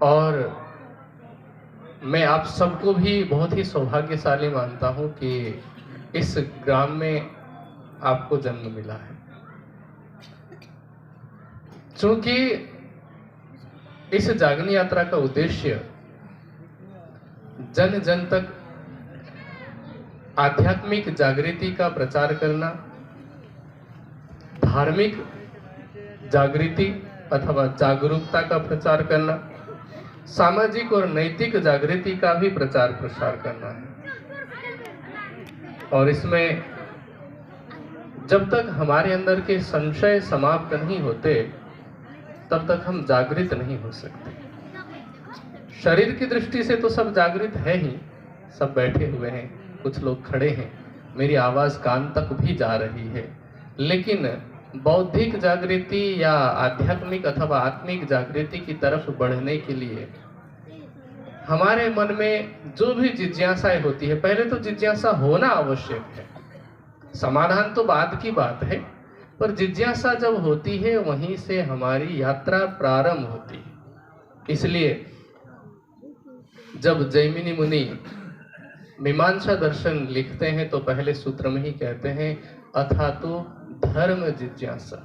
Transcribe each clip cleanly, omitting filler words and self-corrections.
और मैं आप सबको भी बहुत ही सौभाग्यशाली मानता हूं कि इस ग्राम में आपको जन्म मिला है। चूंकि इस जागनी यात्रा का उद्देश्य जन जन तक आध्यात्मिक जागृति का प्रचार करना, धार्मिक जागृति अथवा जागरूकता का प्रचार करना, सामाजिक और नैतिक जागृति का भी प्रचार प्रसार करना है। और इसमें जब तक हमारे अंदर के संशय समाप्त नहीं होते तब तक हम जागृत नहीं हो सकते। शरीर की दृष्टि से तो सब जागृत है ही, सब बैठे हुए हैं, कुछ लोग खड़े हैं, मेरी आवाज कान तक भी जा रही है, लेकिन बौद्धिक जागृति या आध्यात्मिक अथवा आत्मिक जागृति की तरफ बढ़ने के लिए हमारे मन में जो भी जिज्ञासाएं होती है, पहले तो जिज्ञासा होना आवश्यक है, समाधान तो बाद की बात है, पर जिज्ञासा जब होती है वहीं से हमारी यात्रा प्रारंभ होती है। इसलिए जब जैमिनी मुनि मीमांसा दर्शन लिखते हैं तो पहले सूत्र में ही कहते हैं अथा तो धर्म जिज्ञासा।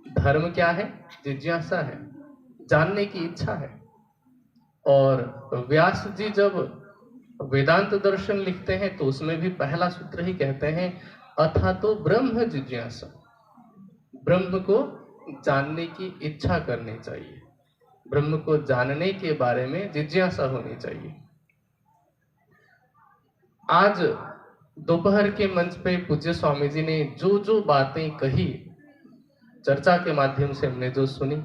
धर्म क्या है? जिज्ञासा है, जानने की इच्छा है। और व्यास जी जब वेदांत दर्शन लिखते हैं तो उसमें भी पहला सूत्र ही कहते हैं अथा तो ब्रह्म जिज्ञासा। ब्रह्म को जानने की इच्छा करनी चाहिए, ब्रह्म को जानने के बारे में जिज्ञासा होनी चाहिए। आज दोपहर के मंच पे पूज्य स्वामी जी ने जो जो बातें कही, चर्चा के माध्यम से हमने जो सुनी,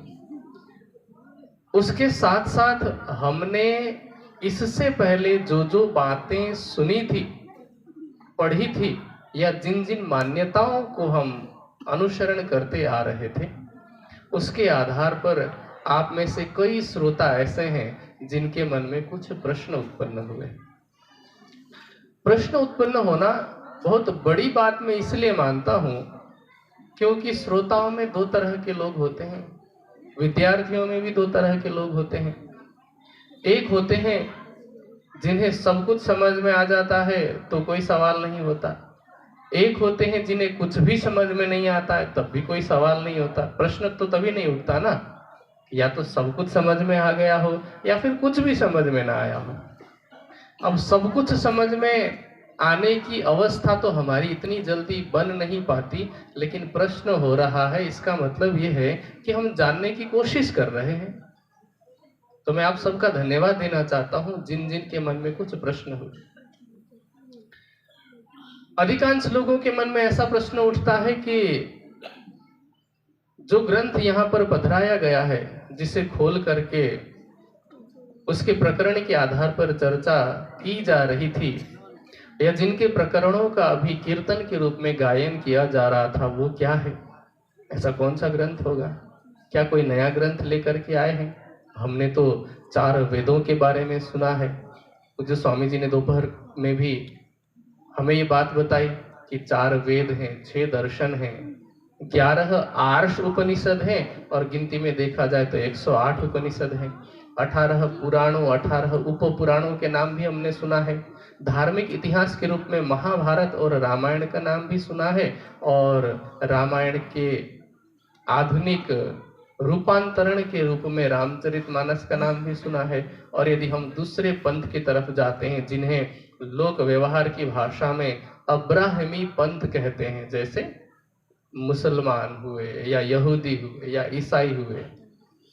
उसके साथ साथ हमने इससे पहले जो जो बातें सुनी थी, पढ़ी थी, या जिन जिन मान्यताओं को हम अनुसरण करते आ रहे थे, उसके आधार पर आप में से कई श्रोता ऐसे हैं जिनके मन में कुछ प्रश्न उत्पन्न हुए। प्रश्न उत्पन्न होना बहुत बड़ी बात मैं इसलिए मानता हूं क्योंकि श्रोताओं में दो तरह के लोग होते हैं, विद्यार्थियों में भी दो तरह के लोग होते हैं। एक होते हैं जिन्हें सब कुछ समझ में आ जाता है तो कोई सवाल नहीं होता, एक होते हैं जिन्हें कुछ भी समझ में नहीं आता है तब भी कोई सवाल नहीं होता। प्रश्न तो तभी नहीं उठता ना, या तो सब कुछ समझ में आ गया हो या फिर कुछ भी समझ में ना आया हो। अब सब कुछ समझ में आने की अवस्था तो हमारी इतनी जल्दी बन नहीं पाती, लेकिन प्रश्न हो रहा है, इसका मतलब यह है कि हम जानने की कोशिश कर रहे हैं। तो मैं आप सबका धन्यवाद देना चाहता हूं जिन जिन के मन में कुछ प्रश्न हो। अधिकांश लोगों के मन में ऐसा प्रश्न उठता है कि जो ग्रंथ यहाँ पर पधराया गया है, जिसे खोल करके उसके प्रकरण के आधार पर चर्चा की जा रही थी, या जिनके प्रकरणों का अभी कीर्तन के रूप में गायन किया जा रहा था, वो क्या है? ऐसा कौन सा ग्रंथ होगा? क्या कोई नया ग्रंथ लेकर के आए हैं? हमने तो 4 वेदों के बारे में सुना है। पूज्य स्वामी जी ने दोपहर में भी हमें ये बात बताई कि 4 वेद हैं, 6 दर्शन हैं, 11 आर्ष उपनिषद हैं, और गिनती में देखा जाए तो 108 उपनिषद हैं, 18 पुराणों, 18 उप पुराणों के नाम भी हमने सुना है। धार्मिक इतिहास के रूप में महाभारत और रामायण का नाम भी सुना है, और रामायण के आधुनिक रूपांतरण के रूप में रामचरितमानस का नाम भी सुना है। और यदि हम दूसरे पंथ की तरफ जाते हैं जिन्हें लोक व्यवहार की भाषा में अब्राहमी पंथ कहते हैं, जैसे मुसलमान हुए या यहूदी हुए या ईसाई हुए,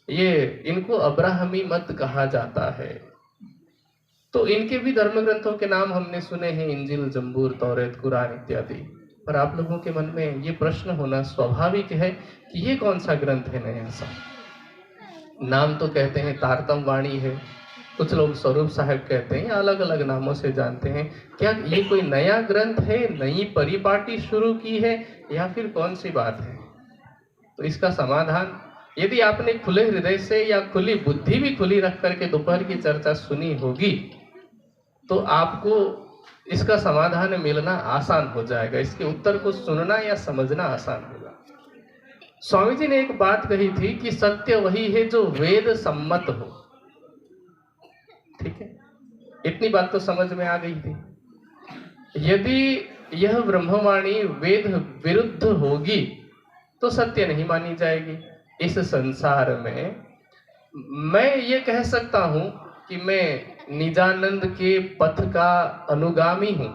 ये इनको अब्राहमी मत कहा जाता है। तो इनके भी धर्म ग्रंथों के नाम हमने सुने हैं, इंजिल, जंबूर, तौरेत, कुरान इत्यादि। पर आप लोगों के मन में ये प्रश्न होना स्वाभाविक है कि ये कौन सा ग्रंथ है नया सा? नाम तो कहते हैं तारतम वाणी है, कुछ लोग स्वरूप साहिब कहते हैं, अलग अलग नामों से जानते हैं। क्या ये कोई नया ग्रंथ है, नई परिपाटी शुरू की है, या फिर कौन सी बात है? तो इसका समाधान, यदि आपने खुले हृदय से या खुली बुद्धि भी खुली रख करके दोपहर की चर्चा सुनी होगी तो आपको इसका समाधान मिलना आसान हो जाएगा। इसके उत्तर को सुनना या समझना आसान होगा। स्वामी जी ने एक बात कही थी कि सत्य वही है जो वेद सम्मत हो। ठीक है, इतनी बात तो समझ में आ गई थी। यदि यह ब्रह्मवाणी वेद विरुद्ध होगी तो सत्य नहीं मानी जाएगी। इस संसार में मैं ये कह सकता हूं कि मैं निजानंद के पथ का अनुगामी हूं,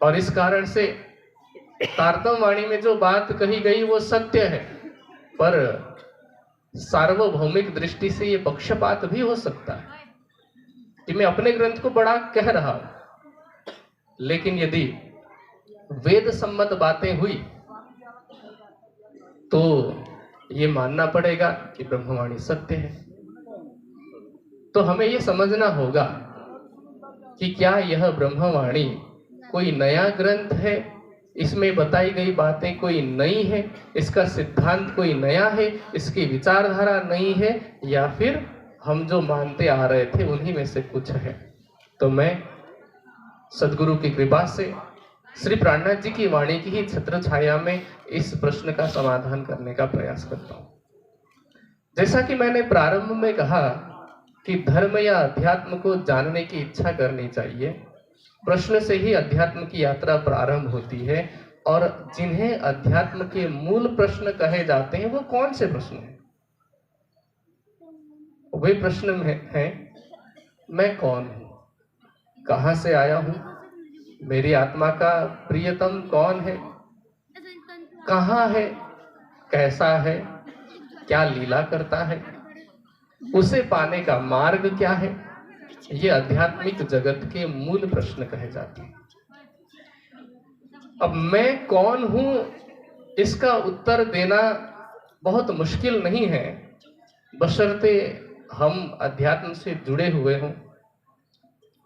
और इस कारण से तारतम वाणी में जो बात कही गई वो सत्य है, पर सार्वभौमिक दृष्टि से ये पक्षपात भी हो सकता है कि मैं अपने ग्रंथ को बड़ा कह रहा हूं, लेकिन यदि वेद सम्मत बातें हुई तो ये मानना पड़ेगा कि ब्रह्मवाणी सत्य है। तो हमें ये समझना होगा कि क्या यह ब्रह्मवाणी कोई नया ग्रंथ है, इसमें बताई गई बातें कोई नई है, इसका सिद्धांत कोई नया है, इसकी विचारधारा नई है, या फिर हम जो मानते आ रहे थे उन्हीं में से कुछ है। तो मैं सदगुरु की कृपा से श्री प्राणनाथ जी की वाणी की ही छत्र छाया में इस प्रश्न का समाधान करने का प्रयास करता हूं। जैसा कि मैंने प्रारंभ में कहा कि धर्म या अध्यात्म को जानने की इच्छा करनी चाहिए, प्रश्न से ही अध्यात्म की यात्रा प्रारंभ होती है। और जिन्हें अध्यात्म के मूल प्रश्न कहे जाते हैं वो कौन से प्रश्न हैं? वे प्रश्न हैं, मैं कौन हूं, कहां से आया हूं, मेरी आत्मा का प्रियतम कौन है, कहां है, कैसा है, क्या लीला करता है, उसे पाने का मार्ग क्या है। ये आध्यात्मिक जगत के मूल प्रश्न कहे जाते हैं। अब मैं कौन हूं, इसका उत्तर देना बहुत मुश्किल नहीं है, बशर्ते हम अध्यात्म से जुड़े हुए हों।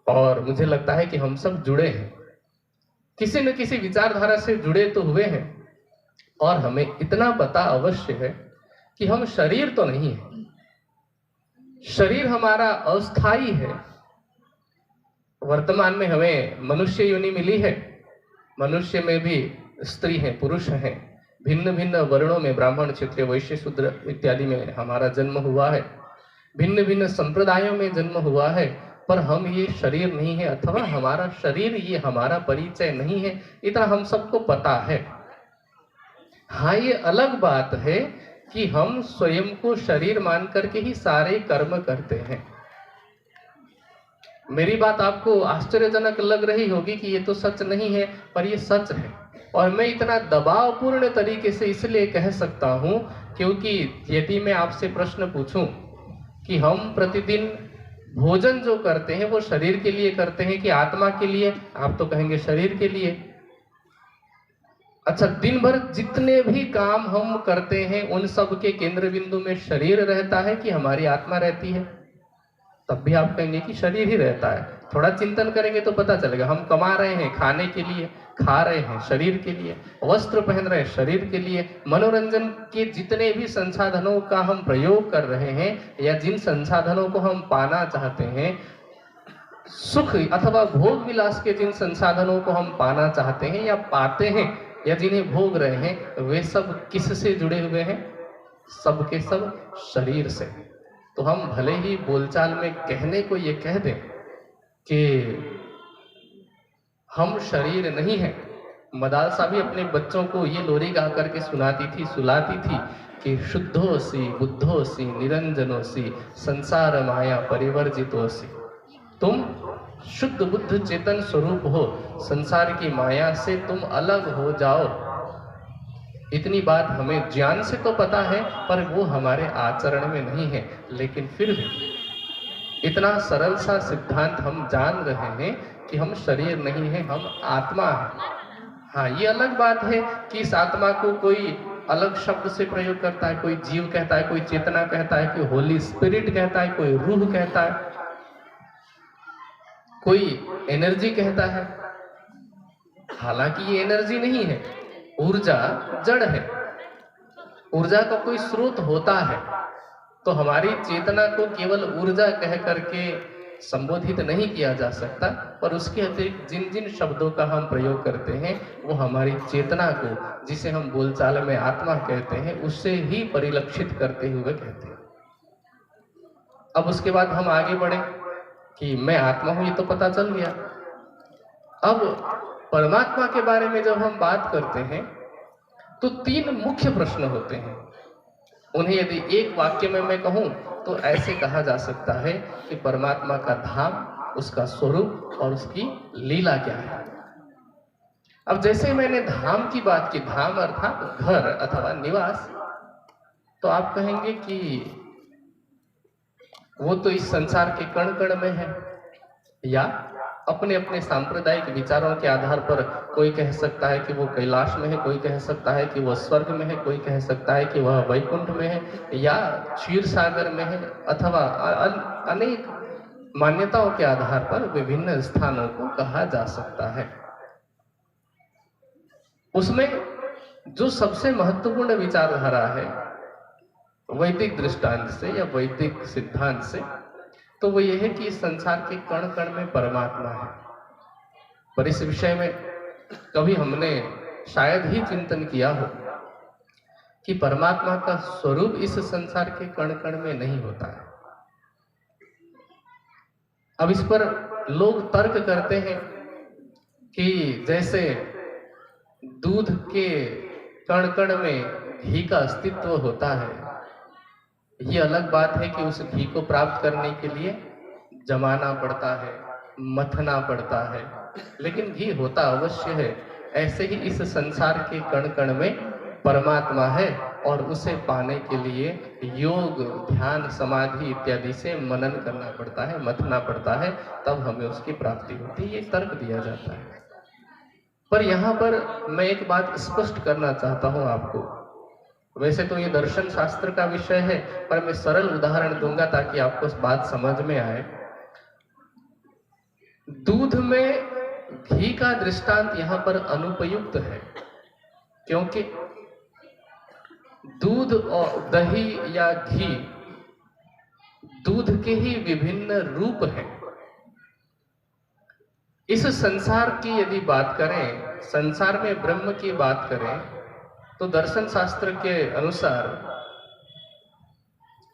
और मुझे लगता है कि हम सब जुड़े हैं, किसी न किसी विचारधारा से जुड़े तो हुए हैं। और हमें इतना पता अवश्य है कि हम शरीर तो नहीं है, शरीर हमारा अस्थाई है। वर्तमान में हमें मनुष्य योनि मिली है, मनुष्य में भी स्त्री हैं, पुरुष हैं, भिन्न भिन्न वर्णों में ब्राह्मण, क्षत्रिय, वैश्य, शूद्र इत्यादि में हमारा जन्म हुआ है, भिन्न भिन्न संप्रदायों में जन्म हुआ है, पर हम ये शरीर नहीं है, अथवा हमारा शरीर ये हमारा परिचय नहीं है, इतना हम सबको पता है। हाँ, ये अलग बात है कि हम स्वयं को शरीर मान करके ही सारे कर्म करते हैं। मेरी बात आपको आश्चर्यजनक लग रही होगी कि ये तो सच नहीं है, पर ये सच है। और मैं इतना दबावपूर्ण तरीके से इसलिए कह सकता हूं क्योंकि यदि मैं आपसे प्रश्न पूछूं कि हम प्रतिदिन भोजन जो करते हैं वो शरीर के लिए करते हैं कि आत्मा के लिए, आप तो कहेंगे शरीर के लिए। अच्छा, दिन भर जितने भी काम हम करते हैं उन सब के केंद्र बिंदु में शरीर रहता है कि हमारी आत्मा रहती है? तब भी आप कहेंगे कि शरीर ही रहता है। थोड़ा चिंतन करेंगे तो पता चलेगा, हम कमा रहे हैं खाने के लिए, खा रहे हैं शरीर के लिए, वस्त्र पहन रहे हैं शरीर के लिए, मनोरंजन के जितने भी संसाधनों का हम प्रयोग कर रहे हैं या जिन संसाधनों को हम पाना चाहते हैं, सुख अथवा भोग विलास के जिन संसाधनों को हम पाना चाहते हैं या पाते हैं या जिन्हें भोग रहे हैं, वे सब किससे जुड़े हुए हैं? सब के सब शरीर से। तो हम भले ही बोलचाल में कहने को ये कह दें कि हम शरीर नहीं हैं। मदालसा भी अपने बच्चों को ये लोरी गा करके सुलाती थी कि शुद्धोसी बुद्धोसी निरंजनोसी संसार माया परिवर्जितोसी। तुम शुद्ध बुद्ध चेतन स्वरूप हो, संसार की माया से तुम अलग हो जाओ। इतनी बात हमें ज्ञान से तो पता है, पर वो हमारे आचरण में नहीं है। लेकिन फिर भी इतना सरल सा सिद्धांत हम जान रहे हैं कि हम शरीर नहीं है, हम आत्मा है। हाँ, ये अलग बात है कि इस आत्मा को कोई अलग शब्द से प्रयोग करता है, कोई जीव कहता है, कोई चेतना कहता है, कोई होली स्पिरिट कहता है, कोई रूह कहता है, कोई एनर्जी कहता है। हालांकि ये एनर्जी नहीं है, ऊर्जा जड़ है, ऊर्जा का कोई स्रोत होता है। तो हमारी चेतना को केवल ऊर्जा कह करके संबोधित नहीं किया जा सकता, पर उसके अतिरिक्त जिन जिन शब्दों का हम प्रयोग करते हैं वो हमारी चेतना को, जिसे हम बोलचाल में आत्मा कहते हैं, उससे ही परिलक्षित करते हुए कहते हैं। अब उसके बाद हम आगे बढ़े कि मैं आत्मा हूं, ये तो पता चल गया। अब परमात्मा के बारे में जब हम बात करते हैं तो तीन मुख्य प्रश्न होते हैं। उन्हें यदि एक वाक्य में मैं कहूं तो ऐसे कहा जा सकता है कि परमात्मा का धाम, उसका स्वरूप और उसकी लीला क्या है। अब जैसे मैंने धाम की बात की, धाम अर्थात घर अथवा निवास, तो आप कहेंगे कि वो तो इस संसार के कण कण में है, या अपने अपने सांप्रदायिक विचारों के आधार पर कोई कह सकता है कि वो कैलाश में है, कोई कह सकता है कि वह स्वर्ग में है, कोई कह सकता है कि वह वैकुंठ में है या क्षीर सागर में है, अथवा अनेक मान्यताओं के आधार पर विभिन्न स्थानों को कहा जा सकता है। उसमें जो सबसे महत्वपूर्ण विचारधारा है वैदिक दृष्टांत से या वैदिक सिद्धांत से, तो वो ये है कि इस संसार के कण कण में परमात्मा है। पर इस विषय में कभी हमने शायद ही चिंतन किया हो कि परमात्मा का स्वरूप इस संसार के कण कण में नहीं होता है। अब इस पर लोग तर्क करते हैं कि जैसे दूध के कण कण में घी का अस्तित्व होता है, ये अलग बात है कि उस घी को प्राप्त करने के लिए जमाना पड़ता है, मथना पड़ता है, लेकिन घी होता अवश्य है। ऐसे ही इस संसार के कण कण में परमात्मा है और उसे पाने के लिए योग, ध्यान, समाधि इत्यादि से मनन करना पड़ता है, मथना पड़ता है, तब हमें उसकी प्राप्ति होती है। ये तर्क दिया जाता है। पर यहाँ पर मैं एक बात स्पष्ट करना चाहता हूँ आपको। वैसे तो ये दर्शन शास्त्र का विषय है, पर मैं सरल उदाहरण दूंगा ताकि आपको बात समझ में आए। दूध में घी का दृष्टांत यहाँ पर अनुपयुक्त है, क्योंकि दूध और दही या घी दूध के ही विभिन्न रूप हैं। इस संसार की यदि बात करें, संसार में ब्रह्म की बात करें, तो दर्शन शास्त्र के अनुसार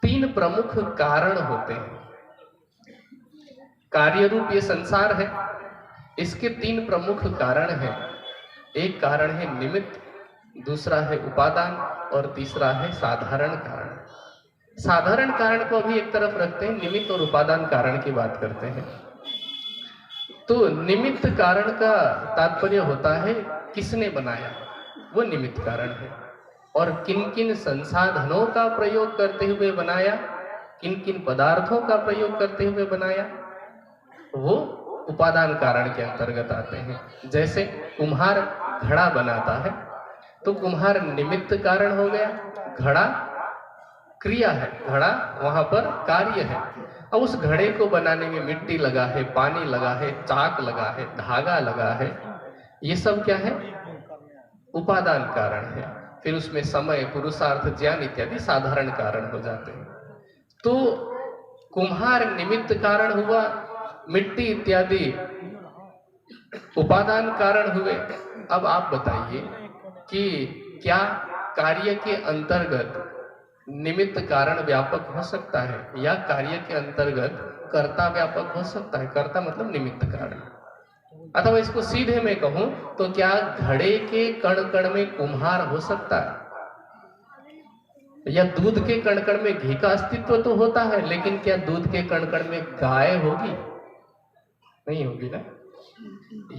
तीन प्रमुख कारण होते हैं। कार्य रूप ये संसार है, इसके तीन प्रमुख कारण हैं। एक कारण है निमित्त, दूसरा है उपादान और तीसरा है साधारण कारण। साधारण कारण को अभी एक तरफ रखते हैं, निमित्त और उपादान कारण की बात करते हैं। तो निमित्त कारण का तात्पर्य होता है किसने बनाया, वो निमित्त कारण है। और किन किन संसाधनों का प्रयोग करते हुए बनाया, किन किन पदार्थों का प्रयोग करते हुए बनाया, वो उपादान कारण के अंतर्गत आते हैं। जैसे कुम्हार घड़ा बनाता है तो कुम्हार निमित्त कारण हो गया, घड़ा क्रिया है, घड़ा वहां पर कार्य है। अब उस घड़े को बनाने में मिट्टी लगा है, पानी लगा है, चाक लगा है, धागा लगा है, ये सब क्या है, उपादान कारण है। फिर उसमें समय, पुरुषार्थ, ज्ञान इत्यादि साधारण कारण हो जाते हैं। तो कुम्हार निमित्त कारण हुआ, मिट्टी इत्यादि उपादान कारण हुए। अब आप बताइए कि क्या कार्य के अंतर्गत निमित्त कारण व्यापक हो सकता है या कार्य के अंतर्गत कर्ता व्यापक हो सकता है? कर्ता मतलब निमित्त कारण। अथवा इसको सीधे में कहूं तो क्या घड़े के कण कण में कुम्हार हो सकता है? या दूध के कण कण में घी का अस्तित्व तो होता है, लेकिन क्या दूध के कण कण में गाय होगी? नहीं होगी ना।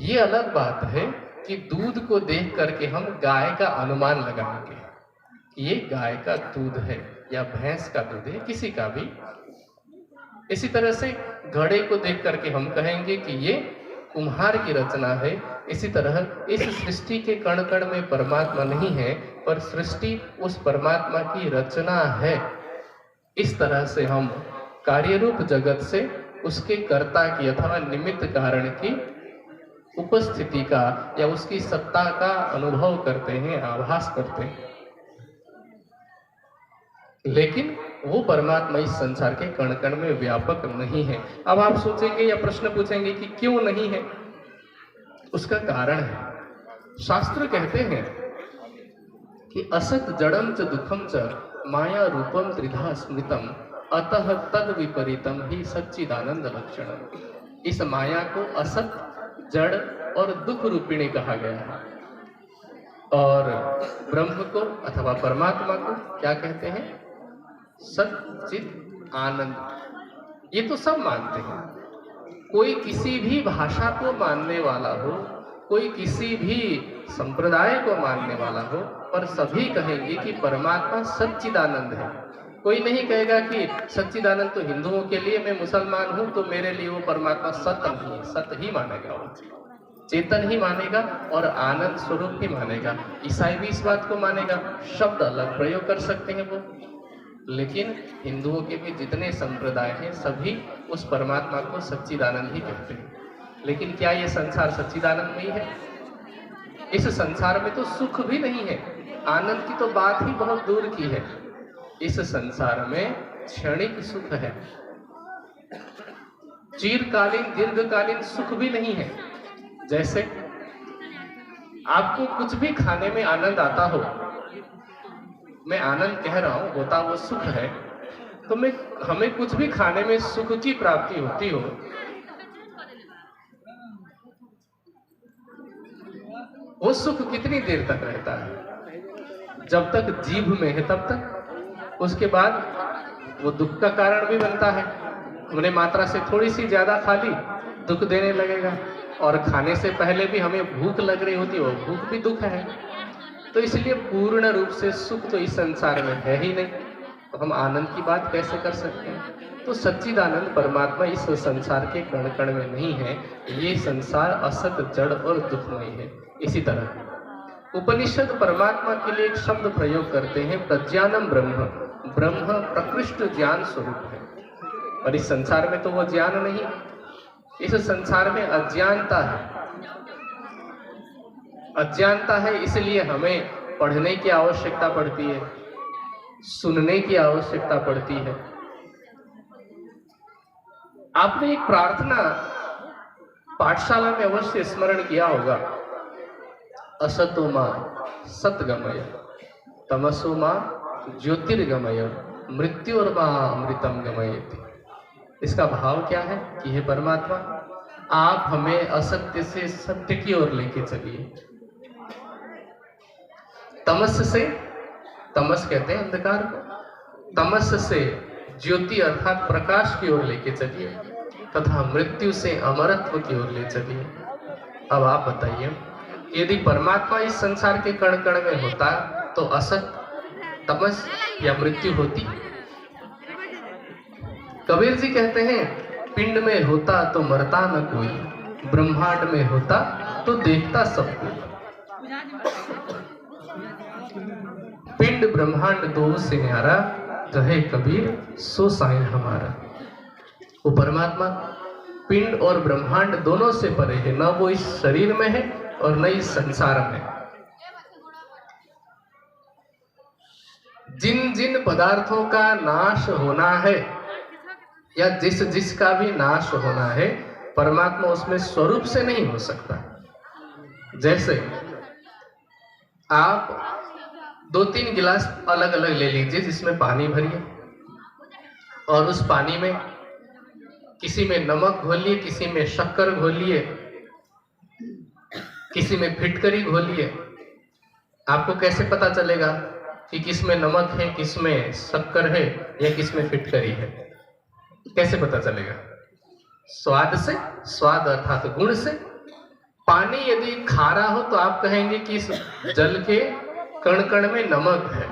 ये अलग बात है कि दूध को देख करके हम गाय का अनुमान लगाएंगे, ये गाय का दूध है या भैंस का दूध है, किसी का भी। इसी तरह से घड़े को देख करके हम कहेंगे कि ये कुम्हार की रचना है। इसी तरह इस सृष्टि के कण कण में परमात्मा नहीं है, पर सृष्टि उस परमात्मा की रचना है। इस तरह से हम कार्य रूप जगत से उसके कर्ता की अथवा निमित्त कारण की उपस्थिति का या उसकी सत्ता का अनुभव करते हैं, आभास करते हैं। लेकिन वो परमात्मा इस संसार के कण कण में व्यापक नहीं है। अब आप सोचेंगे या प्रश्न पूछेंगे कि क्यों नहीं है? उसका कारण है, शास्त्र कहते हैं कि असत जड़म च दुखम च माया रूपम त्रिधा स्मृतम अतः तद विपरीतम ही सच्चिदानंद लक्षण। इस माया को असत, जड़ और दुख रूपिणी कहा गया है, और ब्रह्म को अथवा परमात्मा को क्या कहते हैं? सच्चिद आनंद। ये तो सब मानते हैं। कोई किसी भी भाषा को मानने वाला हो, कोई किसी भी संप्रदाय को मानने वाला हो, पर सभी कहेंगे कि परमात्मा सच्चिदानंद है। कोई नहीं कहेगा कि सच्चिदानंद तो हिंदुओं के लिए, मैं मुसलमान हूं तो मेरे लिए वो परमात्मा सत्य नहीं है। सत्य ही मानेगा, वो चेतन ही मानेगा और आनंद स्वरूप ही मानेगा। ईसाई भी इस बात को मानेगा। शब्द अलग प्रयोग कर सकते हैं वो, लेकिन हिंदुओं के भी जितने संप्रदाय हैं सभी उस परमात्मा को सच्चिदानंद ही कहते हैं। लेकिन क्या ये संसार सच्चिदानंदमयी है? इस संसार में तो सुख भी नहीं है, आनंद की तो बात ही बहुत दूर की है। इस संसार में क्षणिक सुख है, चिरकालीन दीर्घकालीन सुख भी नहीं है। जैसे आपको कुछ भी खाने में आनंद आता हो, मैं आनंद कह रहा हूं, होता वो सुख है, तो हमें कुछ भी खाने में सुख की प्राप्ति होती हो, वो सुख कितनी देर तक रहता है? जब तक जीभ में है तब तक। उसके बाद वो दुख का कारण भी बनता है। हमने मात्रा से थोड़ी सी ज्यादा खा ली, दुख देने लगेगा, और खाने से पहले भी हमें भूख लग रही होती है, वो भूख भी दुख है। तो इसलिए पूर्ण रूप से सुख तो इस संसार में है ही नहीं, तो हम आनंद की बात कैसे कर सकते हैं? तो सच्चिदानंद परमात्मा इस संसार के कण कण में नहीं है। ये संसार असत, जड़ और दुखमय है। इसी तरह उपनिषद परमात्मा के लिए एक शब्द प्रयोग करते हैं, प्रज्ञानम ब्रह्म। ब्रह्म प्रकृष्ट ज्ञान स्वरूप है, और इस संसार में तो वो ज्ञान नहीं। इस संसार में अज्ञानता है। अज्ञानता है, इसलिए हमें पढ़ने की आवश्यकता पड़ती है, सुनने की आवश्यकता पड़ती है। आपने एक प्रार्थना पाठशाला में अवश्य स्मरण किया होगा, असतो मा सतगमय, तमसो मा ज्योतिर्गमय, मृत्युर्मा अमृतम गमयति। इसका भाव क्या है कि हे परमात्मा, आप हमें असत्य से सत्य की ओर लेके चलिए, तमस से, तमस कहते हैं अंधकार को, तमस से ज्योति अर्थात प्रकाश की ओर लेके चलिए, तथा मृत्यु से अमरत्व की ओर ले चलिए। अब आप बताइए, यदि परमात्मा इस संसार के कण कण में होता तो असत, तमस या मृत्यु होती? कबीर जी कहते हैं, पिंड में होता तो मरता न कोई, ब्रह्मांड में होता तो देखता सबको। पिंड ब्रह्मांड दो से न्यारा, कहे कबीर सो साईं हमारा। वो परमात्मा पिंड और ब्रह्मांड दोनों से परे है, न वो इस शरीर में है और न इस संसार में। जिन जिन पदार्थों का नाश होना है या जिस जिसका भी नाश होना है, परमात्मा उसमें स्वरूप से नहीं हो सकता। जैसे आप 2-3 गिलास अलग अलग ले लीजिए, जिसमें पानी भरिए, और उस पानी में किसी में नमक घोलिए, किसी में शक्कर घोलिए, किसी में फिटकरी घोलिए। आपको कैसे पता चलेगा कि किसमें नमक है, किसमें शक्कर है या किसमें फिटकरी है? कैसे पता चलेगा? स्वाद से, स्वाद अर्थात गुण से। पानी यदि खारा हो तो आप कहेंगे कि इस जल के कण कण में नमक है,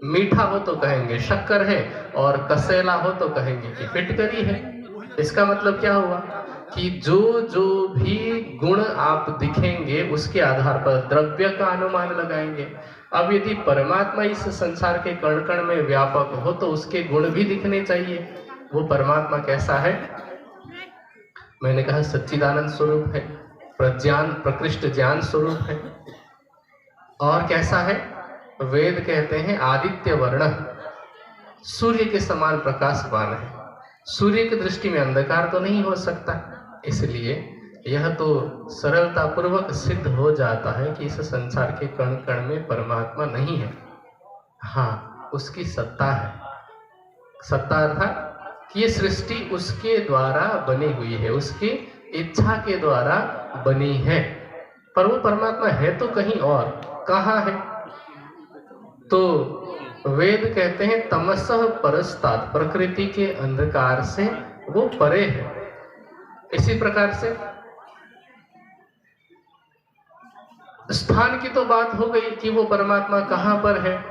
मीठा हो तो कहेंगे शक्कर है, और कसेला हो तो कहेंगे कि फिटकरी है। इसका मतलब क्या हुआ कि जो जो भी गुण आप दिखेंगे उसके आधार पर द्रव्य का अनुमान लगाएंगे। अब यदि परमात्मा इस संसार के कण कण में व्यापक हो तो उसके गुण भी दिखने चाहिए। वो परमात्मा कैसा है? मैंने कहा सच्चिदानंद स्वरूप है, प्रज्ञान प्रकृष्ट ज्ञान स्वरूप है। और कैसा है? वेद कहते हैं आदित्य वर्ण, सूर्य के समान प्रकाशवान है। सूर्य की दृष्टि में अंधकार तो नहीं हो सकता, इसलिए यह तो सरलता पूर्वक सिद्ध हो जाता है कि इस संसार के कण कण में परमात्मा नहीं है। हाँ, उसकी सत्ता है। सत्ता अर्थात कि ये सृष्टि उसके द्वारा बनी हुई है, उसकी इच्छा के द्वारा बनी है, पर वो परमात्मा है तो कहीं और, कहाँ है? तो वेद कहते हैं तमसः परस्तात्, प्रकृति के अंधकार से वो परे है। इसी प्रकार से स्थान की तो बात हो गई कि वो परमात्मा कहाँ पर है।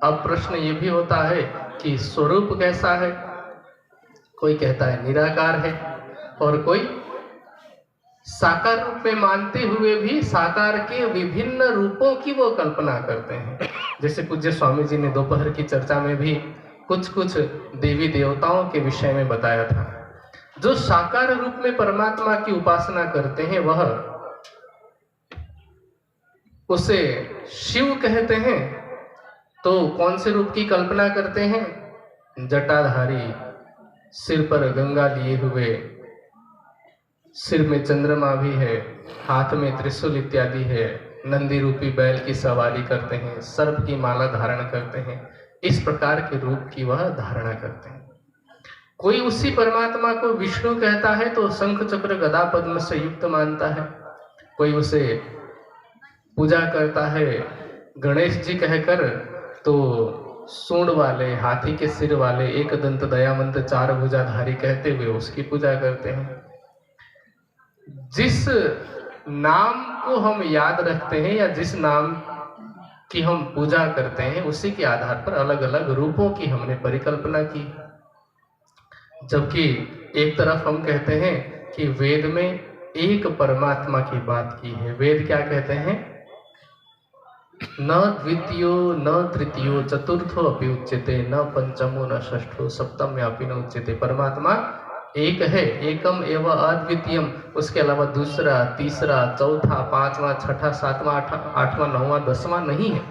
अब प्रश्न ये भी होता है कि स्वरूप कैसा है। कोई कहता है निराकार है, और कोई साकार रूप में मानते हुए भी साकार के विभिन्न रूपों की वो कल्पना करते हैं। जैसे पूज्य स्वामी जी ने दोपहर की चर्चा में भी कुछ कुछ देवी देवताओं के विषय में बताया था। जो साकार रूप में परमात्मा की उपासना करते हैं वह उसे शिव कहते हैं। तो कौन से रूप की कल्पना करते हैं? जटाधारी, सिर पर गंगा लिए हुए, सिर में चंद्रमा भी है, हाथ में त्रिशूल इत्यादि है, नंदी रूपी बैल की सवारी करते हैं, सर्प की माला धारण करते हैं। इस प्रकार के रूप की वह धारणा करते हैं। कोई उसी परमात्मा को विष्णु कहता है तो शंख चक्र गदा पद्म से युक्त मानता है। कोई उसे पूजा करता है गणेश जी कहकर तो सूंड वाले, हाथी के सिर वाले, एक दंत दयावंत चार भुजाधारी कहते हुए उसकी पूजा करते हैं। जिस नाम को हम याद रखते हैं या जिस नाम की हम पूजा करते हैं उसी के आधार पर अलग अलग रूपों की हमने परिकल्पना की। जबकि एक तरफ हम कहते हैं कि वेद में एक परमात्मा की बात की है। वेद क्या कहते हैं? न द्वितीयो न तृतीयो चतुर्थो अपि उच्यते, न पंचमो न षष्ठो सप्तम्यापि न उच्यते। परमात्मा एक है, एकम एवं अद्वितीयम। उसके अलावा दूसरा, तीसरा, चौथा, पांचवा, छठा, सातवां, आठवां, नौवां, 10वां नहीं है।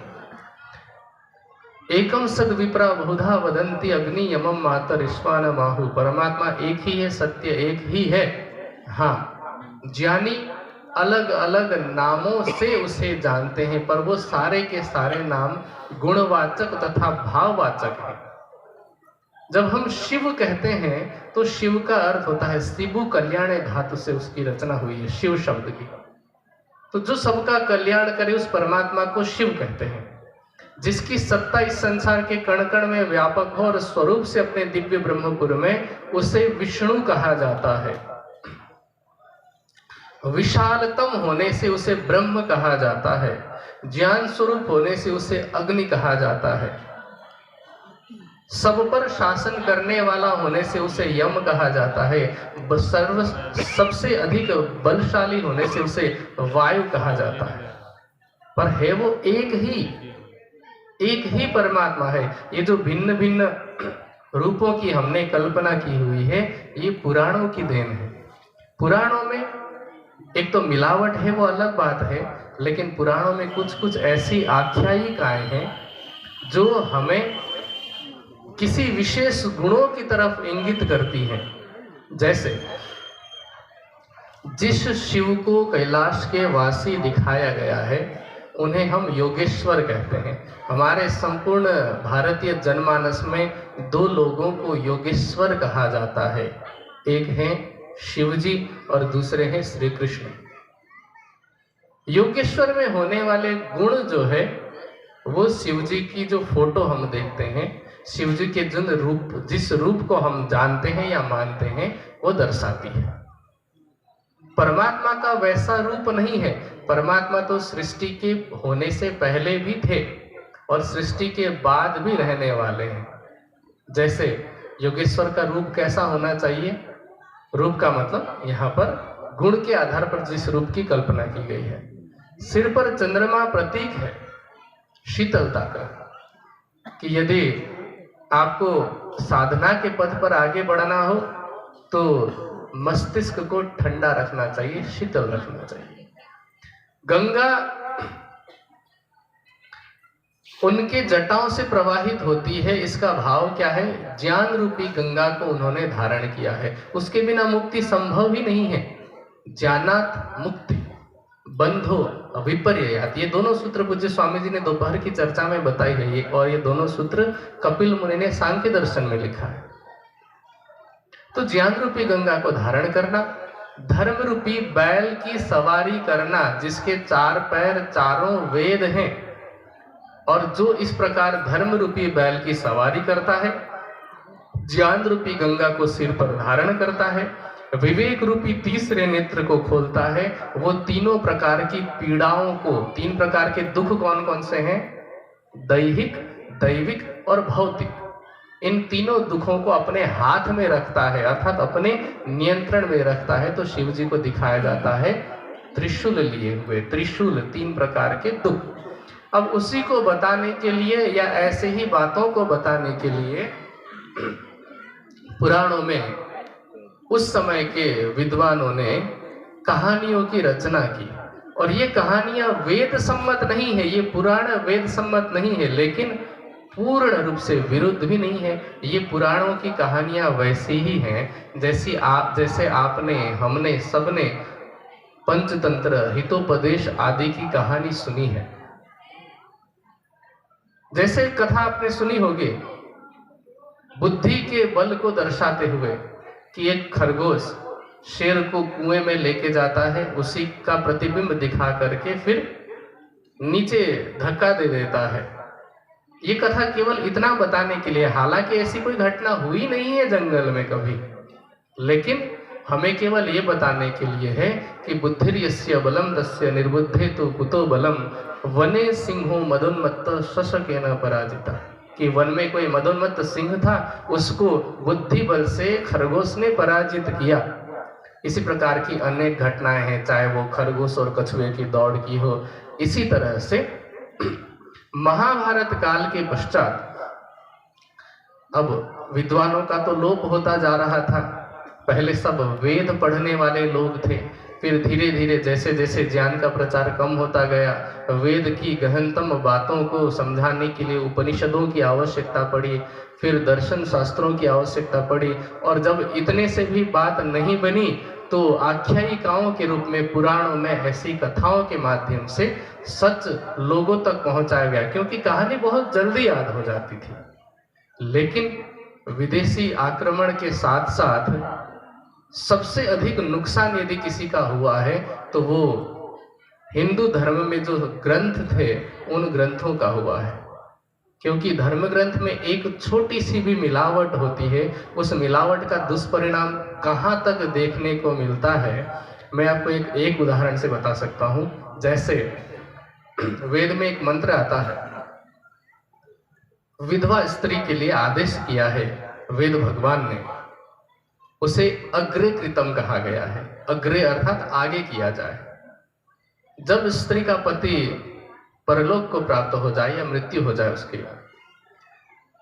एकम सद विप्रा बहुधा वदंती अग्नि यमम मातर ईश्वान माहु। परमात्मा एक ही है, सत्य एक ही है। हाँ, ज्ञानी अलग अलग नामों से उसे जानते हैं, पर वो सारे के सारे नाम गुणवाचक तथा भाववाचक हैं। जब हम शिव कहते हैं तो शिव का अर्थ होता है शिवु कल्याणे धातु से उसकी रचना हुई है, शिव शब्द की। तो जो सबका कल्याण करे उस परमात्मा को शिव कहते हैं। जिसकी सत्ता इस संसार के कण कण में व्यापक हो और स्वरूप से अपने दिव्य ब्रह्मपुर में, उसे विष्णु कहा जाता है। विशालतम होने से उसे ब्रह्म कहा जाता है। ज्ञान स्वरूप होने से उसे अग्नि कहा जाता है। सब पर शासन करने वाला होने से उसे यम कहा जाता है। सबसे अधिक बलशाली होने से उसे वायु कहा जाता है। पर है वो एक ही परमात्मा है। ये जो भिन्न भिन्न रूपों की हमने कल्पना की हुई है, ये पुराणों की देन है। पुराणों में एक तो मिलावट है, वो अलग बात है, लेकिन पुराणों में कुछ कुछ ऐसी आख्यायिकाएं हैं जो हमें किसी विशेष गुणों की तरफ इंगित करती हैं। जैसे जिस शिव को कैलाश के वासी दिखाया गया है उन्हें हम योगेश्वर कहते हैं। हमारे संपूर्ण भारतीय जनमानस में दो लोगों को योगेश्वर कहा जाता है। एक है शिव जी और दूसरे हैं श्री कृष्ण। योगेश्वर में होने वाले गुण जो है वो शिव जी की जो फोटो हम देखते हैं, शिव जी के जिस रूप को हम जानते हैं या मानते हैं, वो दर्शाती है। परमात्मा का वैसा रूप नहीं है। परमात्मा तो सृष्टि के होने से पहले भी थे और सृष्टि के बाद भी रहने वाले हैं। जैसे योगेश्वर का रूप कैसा होना चाहिए? रूप का मतलब यहाँ पर गुण के आधार पर जिस रूप की कल्पना की गई है। सिर पर चंद्रमा प्रतीक है शीतलता का, कि यदि आपको साधना के पथ पर आगे बढ़ना हो तो मस्तिष्क को ठंडा रखना चाहिए, शीतल रखना चाहिए। गंगा उनके जटाओं से प्रवाहित होती है। इसका भाव क्या है? ज्ञान रूपी गंगा को उन्होंने धारण किया है। उसके बिना मुक्ति संभव ही नहीं है। ज्ञानात मुक्ति, बंधो विपर्ययात्, ये दोनों सूत्र पूज्य स्वामी जी ने दोपहर की चर्चा में बताई है, और ये दोनों सूत्र कपिल मुनि ने सांख्य दर्शन में लिखा है। तो ज्ञान रूपी गंगा को धारण करना, धर्म रूपी बैल की सवारी करना, जिसके 4 पैर चारों वेद हैं, और जो इस प्रकार धर्म रूपी बैल की सवारी करता है, ज्ञान रूपी गंगा को सिर पर धारण करता है, विवेक रूपी तीसरे नेत्र को खोलता है, वो तीनों प्रकार की पीड़ाओं को, 3 प्रकार के दुख कौन कौन से हैं? दैहिक, दैविक और भौतिक। इन तीनों दुखों को अपने हाथ में रखता है, अर्थात अपने नियंत्रण में रखता है। तो शिव जी को दिखाया जाता है त्रिशूल लिए हुए, त्रिशूल 3 प्रकार के दुख। अब उसी को बताने के लिए या ऐसे ही बातों को बताने के लिए पुराणों में उस समय के विद्वानों ने कहानियों की रचना की, और ये कहानियां वेद सम्मत नहीं है, ये पुराण वेद सम्मत नहीं है, लेकिन पूर्ण रूप से विरुद्ध भी नहीं है। ये पुराणों की कहानियां वैसी ही हैं जैसे आपने, हमने, सबने पंचतंत्र, हितोपदेश आदि की कहानी सुनी है। जैसे कथा आपने सुनी होगी बुद्धि के बल को दर्शाते हुए कि एक खरगोश शेर को कुएं में लेके जाता है, उसी का प्रतिबिंब दिखा करके फिर नीचे धक्का दे देता है। ये कथा केवल इतना बताने के लिए, हालांकि ऐसी कोई घटना हुई नहीं है जंगल में कभी, लेकिन हमें केवल ये बताने के लिए है कि बुद्धिर्यस्य बलम तस्य निर्बुद्धे तो कुतो बलम, वने सिंहो मदोन्मत्त शशकेन पराजिता, कि वन में कोई मदोन्मत्त सिंह था, उसको बुद्धि बल से खरगोश ने पराजित किया। इसी प्रकार की अनेक घटनाएं हैं, चाहे वो खरगोश और कछुए की दौड़ की हो। इसी तरह से महाभारत काल के पश्चात अब विद्वानों का तो लोप होता जा रहा था। पहले सब वेद पढ़ने वाले लोग थे, फिर धीरे धीरे जैसे जैसे ज्ञान का प्रचार कम होता गया, वेद की गहनतम बातों को समझाने के लिए उपनिषदों की आवश्यकता पड़ी, फिर दर्शन शास्त्रों की आवश्यकता पड़ी, और जब इतने से भी बात नहीं बनी तो आख्यायिकाओं के रूप में पुराणों में ऐसी कथाओं के माध्यम से सच लोगों तक पहुंचाया गया, क्योंकि कहानी बहुत जल्दी याद हो जाती थी। लेकिन विदेशी आक्रमण के साथ साथ सबसे अधिक नुकसान यदि किसी का हुआ है तो वो हिंदू धर्म में जो ग्रंथ थे उन ग्रंथों का हुआ है, क्योंकि धर्म ग्रंथ में एक छोटी सी भी मिलावट होती है, उस मिलावट का दुष्परिणाम कहाँ तक देखने को मिलता है। मैं आपको एक उदाहरण से बता सकता हूँ। जैसे वेद में एक मंत्र आता है, विधवा स्त्री के लिए आदेश किया है वेद भगवान ने, उसे अग्रे कृतम कहा गया है। अग्रे अर्थात आगे किया जाए। जब स्त्री का पति परलोक को प्राप्त हो जाए या मृत्यु हो जाए उसकी,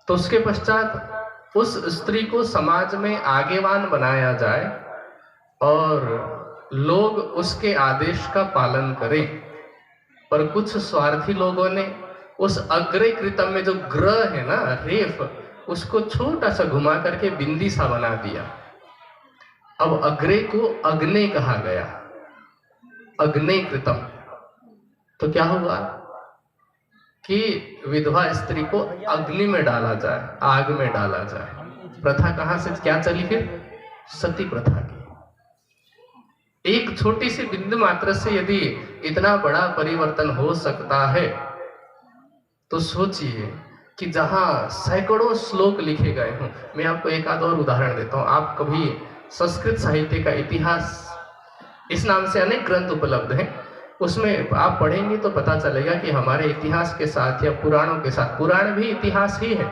तो उसके पश्चात उस स्त्री को समाज में आगेवान बनाया जाए और लोग उसके आदेश का पालन करें। पर कुछ स्वार्थी लोगों ने उस अग्रे कृतम में जो ग्रह है ना, रेफ, उसको छोटा सा घुमा करके बिंदी सा बना दिया। अब अग्रे को अग्ने कहा गया, अग्ने कृतम। तो क्या हुआ कि विधवा स्त्री को अग्नि में डाला जाए, आग में डाला जाए। प्रथा कहां से क्या चली फिर? सती प्रथा की। एक छोटी सी बिंदु मात्र से यदि इतना बड़ा परिवर्तन हो सकता है, तो सोचिए कि जहां सैकड़ों श्लोक लिखे गए हों। मैं आपको एक आध और उदाहरण देता हूं। आप कभी संस्कृत साहित्य का इतिहास, इस नाम से अनेक ग्रंथ उपलब्ध हैं, उसमें आप पढ़ेंगे तो पता चलेगा कि हमारे इतिहास के साथ या पुराणों के साथ, पुराण भी इतिहास ही है,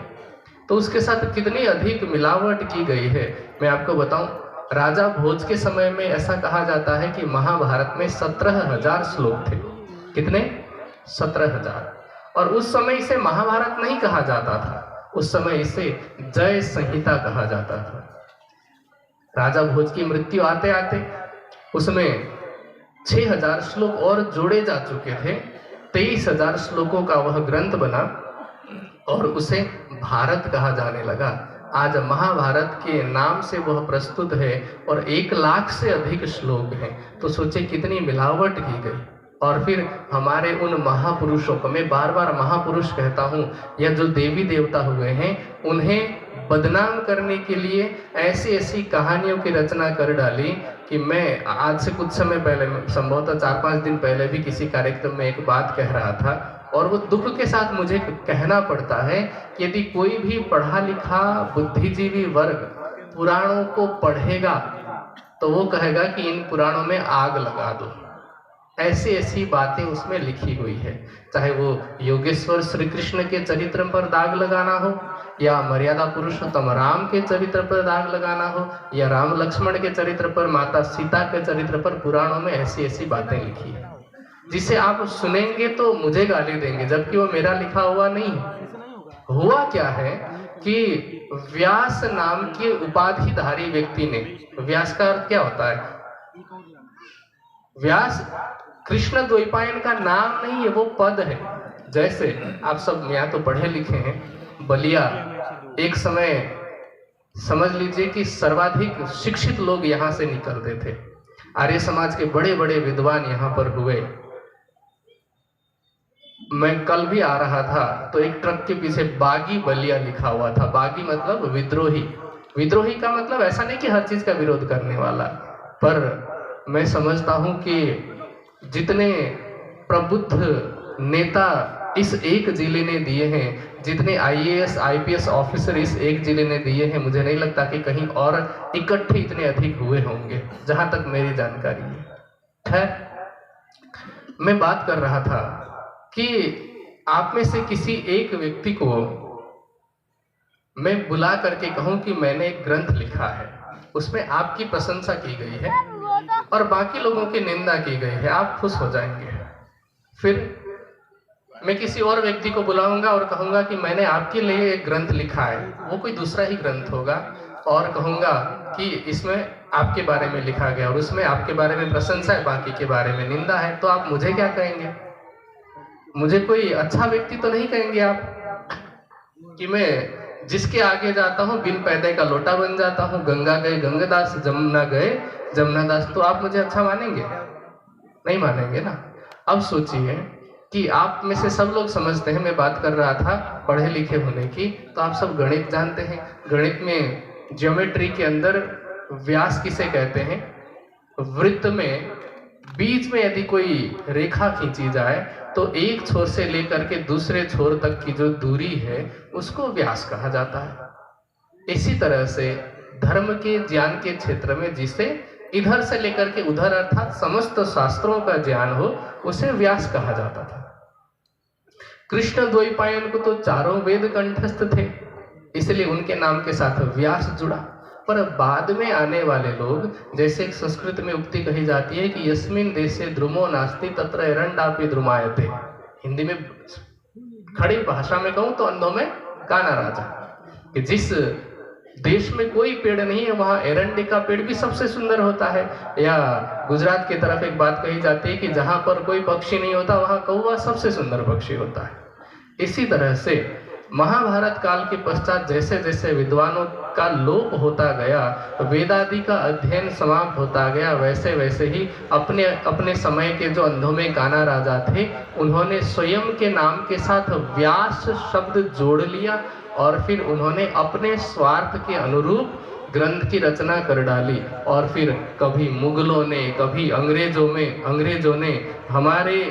तो उसके साथ कितनी अधिक मिलावट की गई है। मैं आपको बताऊं, राजा भोज के समय में ऐसा कहा जाता है कि महाभारत में 17,000 श्लोक थे। कितने? 17,000। और उस समय इसे महाभारत नहीं कहा जाता था, उस समय इसे जय संहिता कहा जाता था। राजा भोज की मृत्यु आते आते उसमें 6,000 श्लोक और जोड़े जा चुके थे। 23,000 श्लोकों का वह ग्रंथ बना और उसे भारत कहा जाने लगा। आज महाभारत के नाम से वह प्रस्तुत है और 1 लाख से अधिक श्लोक हैं। तो सोचे कितनी मिलावट की गई। और फिर हमारे उन महापुरुषों को, मैं बार बार महापुरुष कहता हूँ, या जो देवी देवता हुए हैं, उन्हें बदनाम करने के लिए ऐसी ऐसी कहानियों की रचना कर डाली कि मैं आज से कुछ समय पहले, संभवतः 4-5 दिन पहले भी किसी कार्यक्रम में एक बात कह रहा था, और वो दुख के साथ मुझे कहना पड़ता है कि यदि कोई भी पढ़ा लिखा बुद्धिजीवी वर्ग पुराणों को पढ़ेगा तो वो कहेगा कि इन पुराणों में आग लगा दो। ऐसी ऐसी बातें उसमें लिखी हुई है, चाहे वो योगेश्वर श्री कृष्ण के चरित्र पर दाग लगाना हो, या मर्यादा पुरुषोत्तम राम के चरित्र पर दाग लगाना हो, या राम लक्ष्मण के चरित्र पर, माता सीता के चरित्र पर, पुराणों में ऐसी ऐसी बातें लिखी है जिसे आप सुनेंगे तो मुझे गाली देंगे, जबकि वो मेरा लिखा हुआ नहीं है। हुआ क्या है कि व्यास नाम के उपाधिधारी व्यक्ति ने, व्यास का अर्थ क्या होता है? व्यास कृष्ण द्वैपायन का नाम नहीं है, वो पद है। जैसे आप सब यहाँ तो पढ़े लिखे हैं, बलिया एक समय समझ लीजिए कि सर्वाधिक शिक्षित लोग यहाँ से निकलते थे, आर्य समाज के बड़े बड़े विद्वान यहाँ पर हुए। मैं कल भी आ रहा था तो एक ट्रक के पीछे बागी बलिया लिखा हुआ था। बागी मतलब विद्रोही। विद्रोही का मतलब ऐसा नहीं कि हर चीज का विरोध करने वाला, पर मैं समझता हूं कि जितने प्रबुद्ध नेता इस एक जिले ने दिए हैं, जितने IAS IPS ऑफिसर इस एक जिले ने दिए हैं, मुझे नहीं लगता कि कहीं और इकट्ठे इतने अधिक हुए होंगे, जहां तक मेरी जानकारी है। मैं बात कर रहा था कि आप में से किसी एक व्यक्ति को मैं बुला करके कहूं कि मैंने एक ग्रंथ लिखा है, उसमें आपकी प्रशंसा की गई है और बाकी लोगों की निंदा की गई है, आप खुश हो जाएंगे। फिर मैं किसी और व्यक्ति को बुलाऊंगा और कहूंगा कि मैंने आपके लिए एक ग्रंथ लिखा है, वो कोई दूसरा ही ग्रंथ होगा, और कहूंगा कि इसमें आपके बारे में लिखा गया और उसमें आपके बारे में प्रशंसा है, बाकी के बारे में निंदा है, तो आप मुझे क्या कहेंगे? मुझे कोई अच्छा व्यक्ति तो नहीं कहेंगे आप, कि मैं जिसके आगे जाता हूँ बिन पैदे का लोटा बन जाता हूँ, गंगा गए गंगादास, जमुना गए जमुनादास, तो आप मुझे अच्छा मानेंगे? नहीं मानेंगे ना। अब सोचिए कि आप में से सब लोग समझते हैं, मैं बात कर रहा था पढ़े लिखे होने की, तो आप सब गणित जानते हैं। गणित में ज्योमेट्री के अंदर व्यास किसे कहते हैं? वृत्त में बीच में यदि कोई रेखा खींची जाए तो एक छोर से लेकर के दूसरे छोर तक की जो दूरी है उसको व्यास कहा जाता है। इसी तरह से धर्म के ज्ञान के क्षेत्र में जिसे इधर से लेकर के उधर अर्थात समस्त शास्त्रों का ज्ञान हो उसे व्यास कहा जाता था। कृष्ण द्वैपायन को तो चारों वेद कंठस्थ थे, इसलिए उनके नाम के साथ व्यास जुड़ा। पर बाद में आने वाले लोग, जैसे एक संस्कृत में उक्ति कही जाती है कि यस्मिन देशे द्रुमो नास्ति तत्र एरंडापि द्रुमायते। हिंदी में खड़ी भाषा में कहूं तो अंधों में काना राजा, कि जिस देश में कोई पेड़ नहीं है वहां एरंडे का पेड़ भी सबसे सुंदर होता है। या गुजरात की तरफ एक बात कही जाती है कि जहां पर कोई पक्षी नहीं होता वहां कौवा सबसे सुंदर पक्षी होता है। इसी तरह से महाभारत काल के पश्चात जैसे जैसे विद्वानों का लोप होता गया, वेदादि का अध्ययन समाप्त होता गया, वैसे वैसे ही अपने अपने समय के जो अंधों में काना राजा थे उन्होंने स्वयं के नाम के साथ व्यास शब्द जोड़ लिया और फिर उन्होंने अपने स्वार्थ के अनुरूप ग्रंथ की रचना कर डाली। और फिर कभी मुगलों ने, कभी अंग्रेजों ने हमारे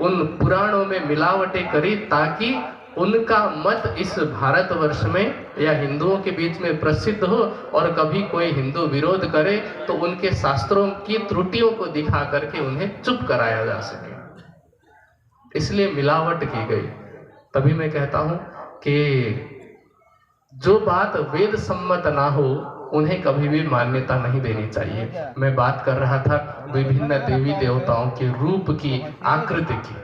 उन पुराणों में मिलावटें करी ताकि उनका मत इस भारतवर्ष में या हिंदुओं के बीच में प्रसिद्ध हो, और कभी कोई हिंदू विरोध करे तो उनके शास्त्रों की त्रुटियों को दिखा करके उन्हें चुप कराया जा सके। इसलिए मिलावट की गई। तभी मैं कहता हूं कि जो बात वेद सम्मत ना हो उन्हें कभी भी मान्यता नहीं देनी चाहिए। मैं बात कर रहा था विभिन्न देवी देवताओं के रूप की, आकृति की।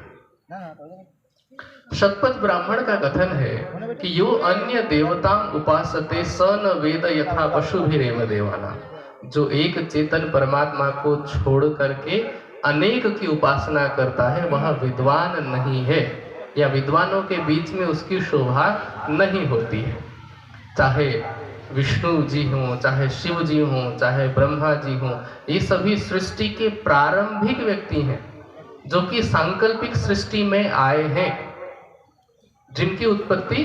शतपथ ब्राह्मण का कथन है कि यो अन्य देवतां उपासते स न वेद यथा पशुभिरेव देवाना। जो एक चेतन परमात्मा को छोड़ करके अनेक की उपासना करता है वह विद्वान नहीं है, या विद्वानों के बीच में उसकी शोभा नहीं होती है। चाहे विष्णु जी हों, चाहे शिव जी हों, चाहे ब्रह्मा जी हों, ये सभी सृष्टि के प्रारंभिक व्यक्ति हैं। जो कि सांकल्पिक सृष्टि में आए हैं, जिनकी उत्पत्ति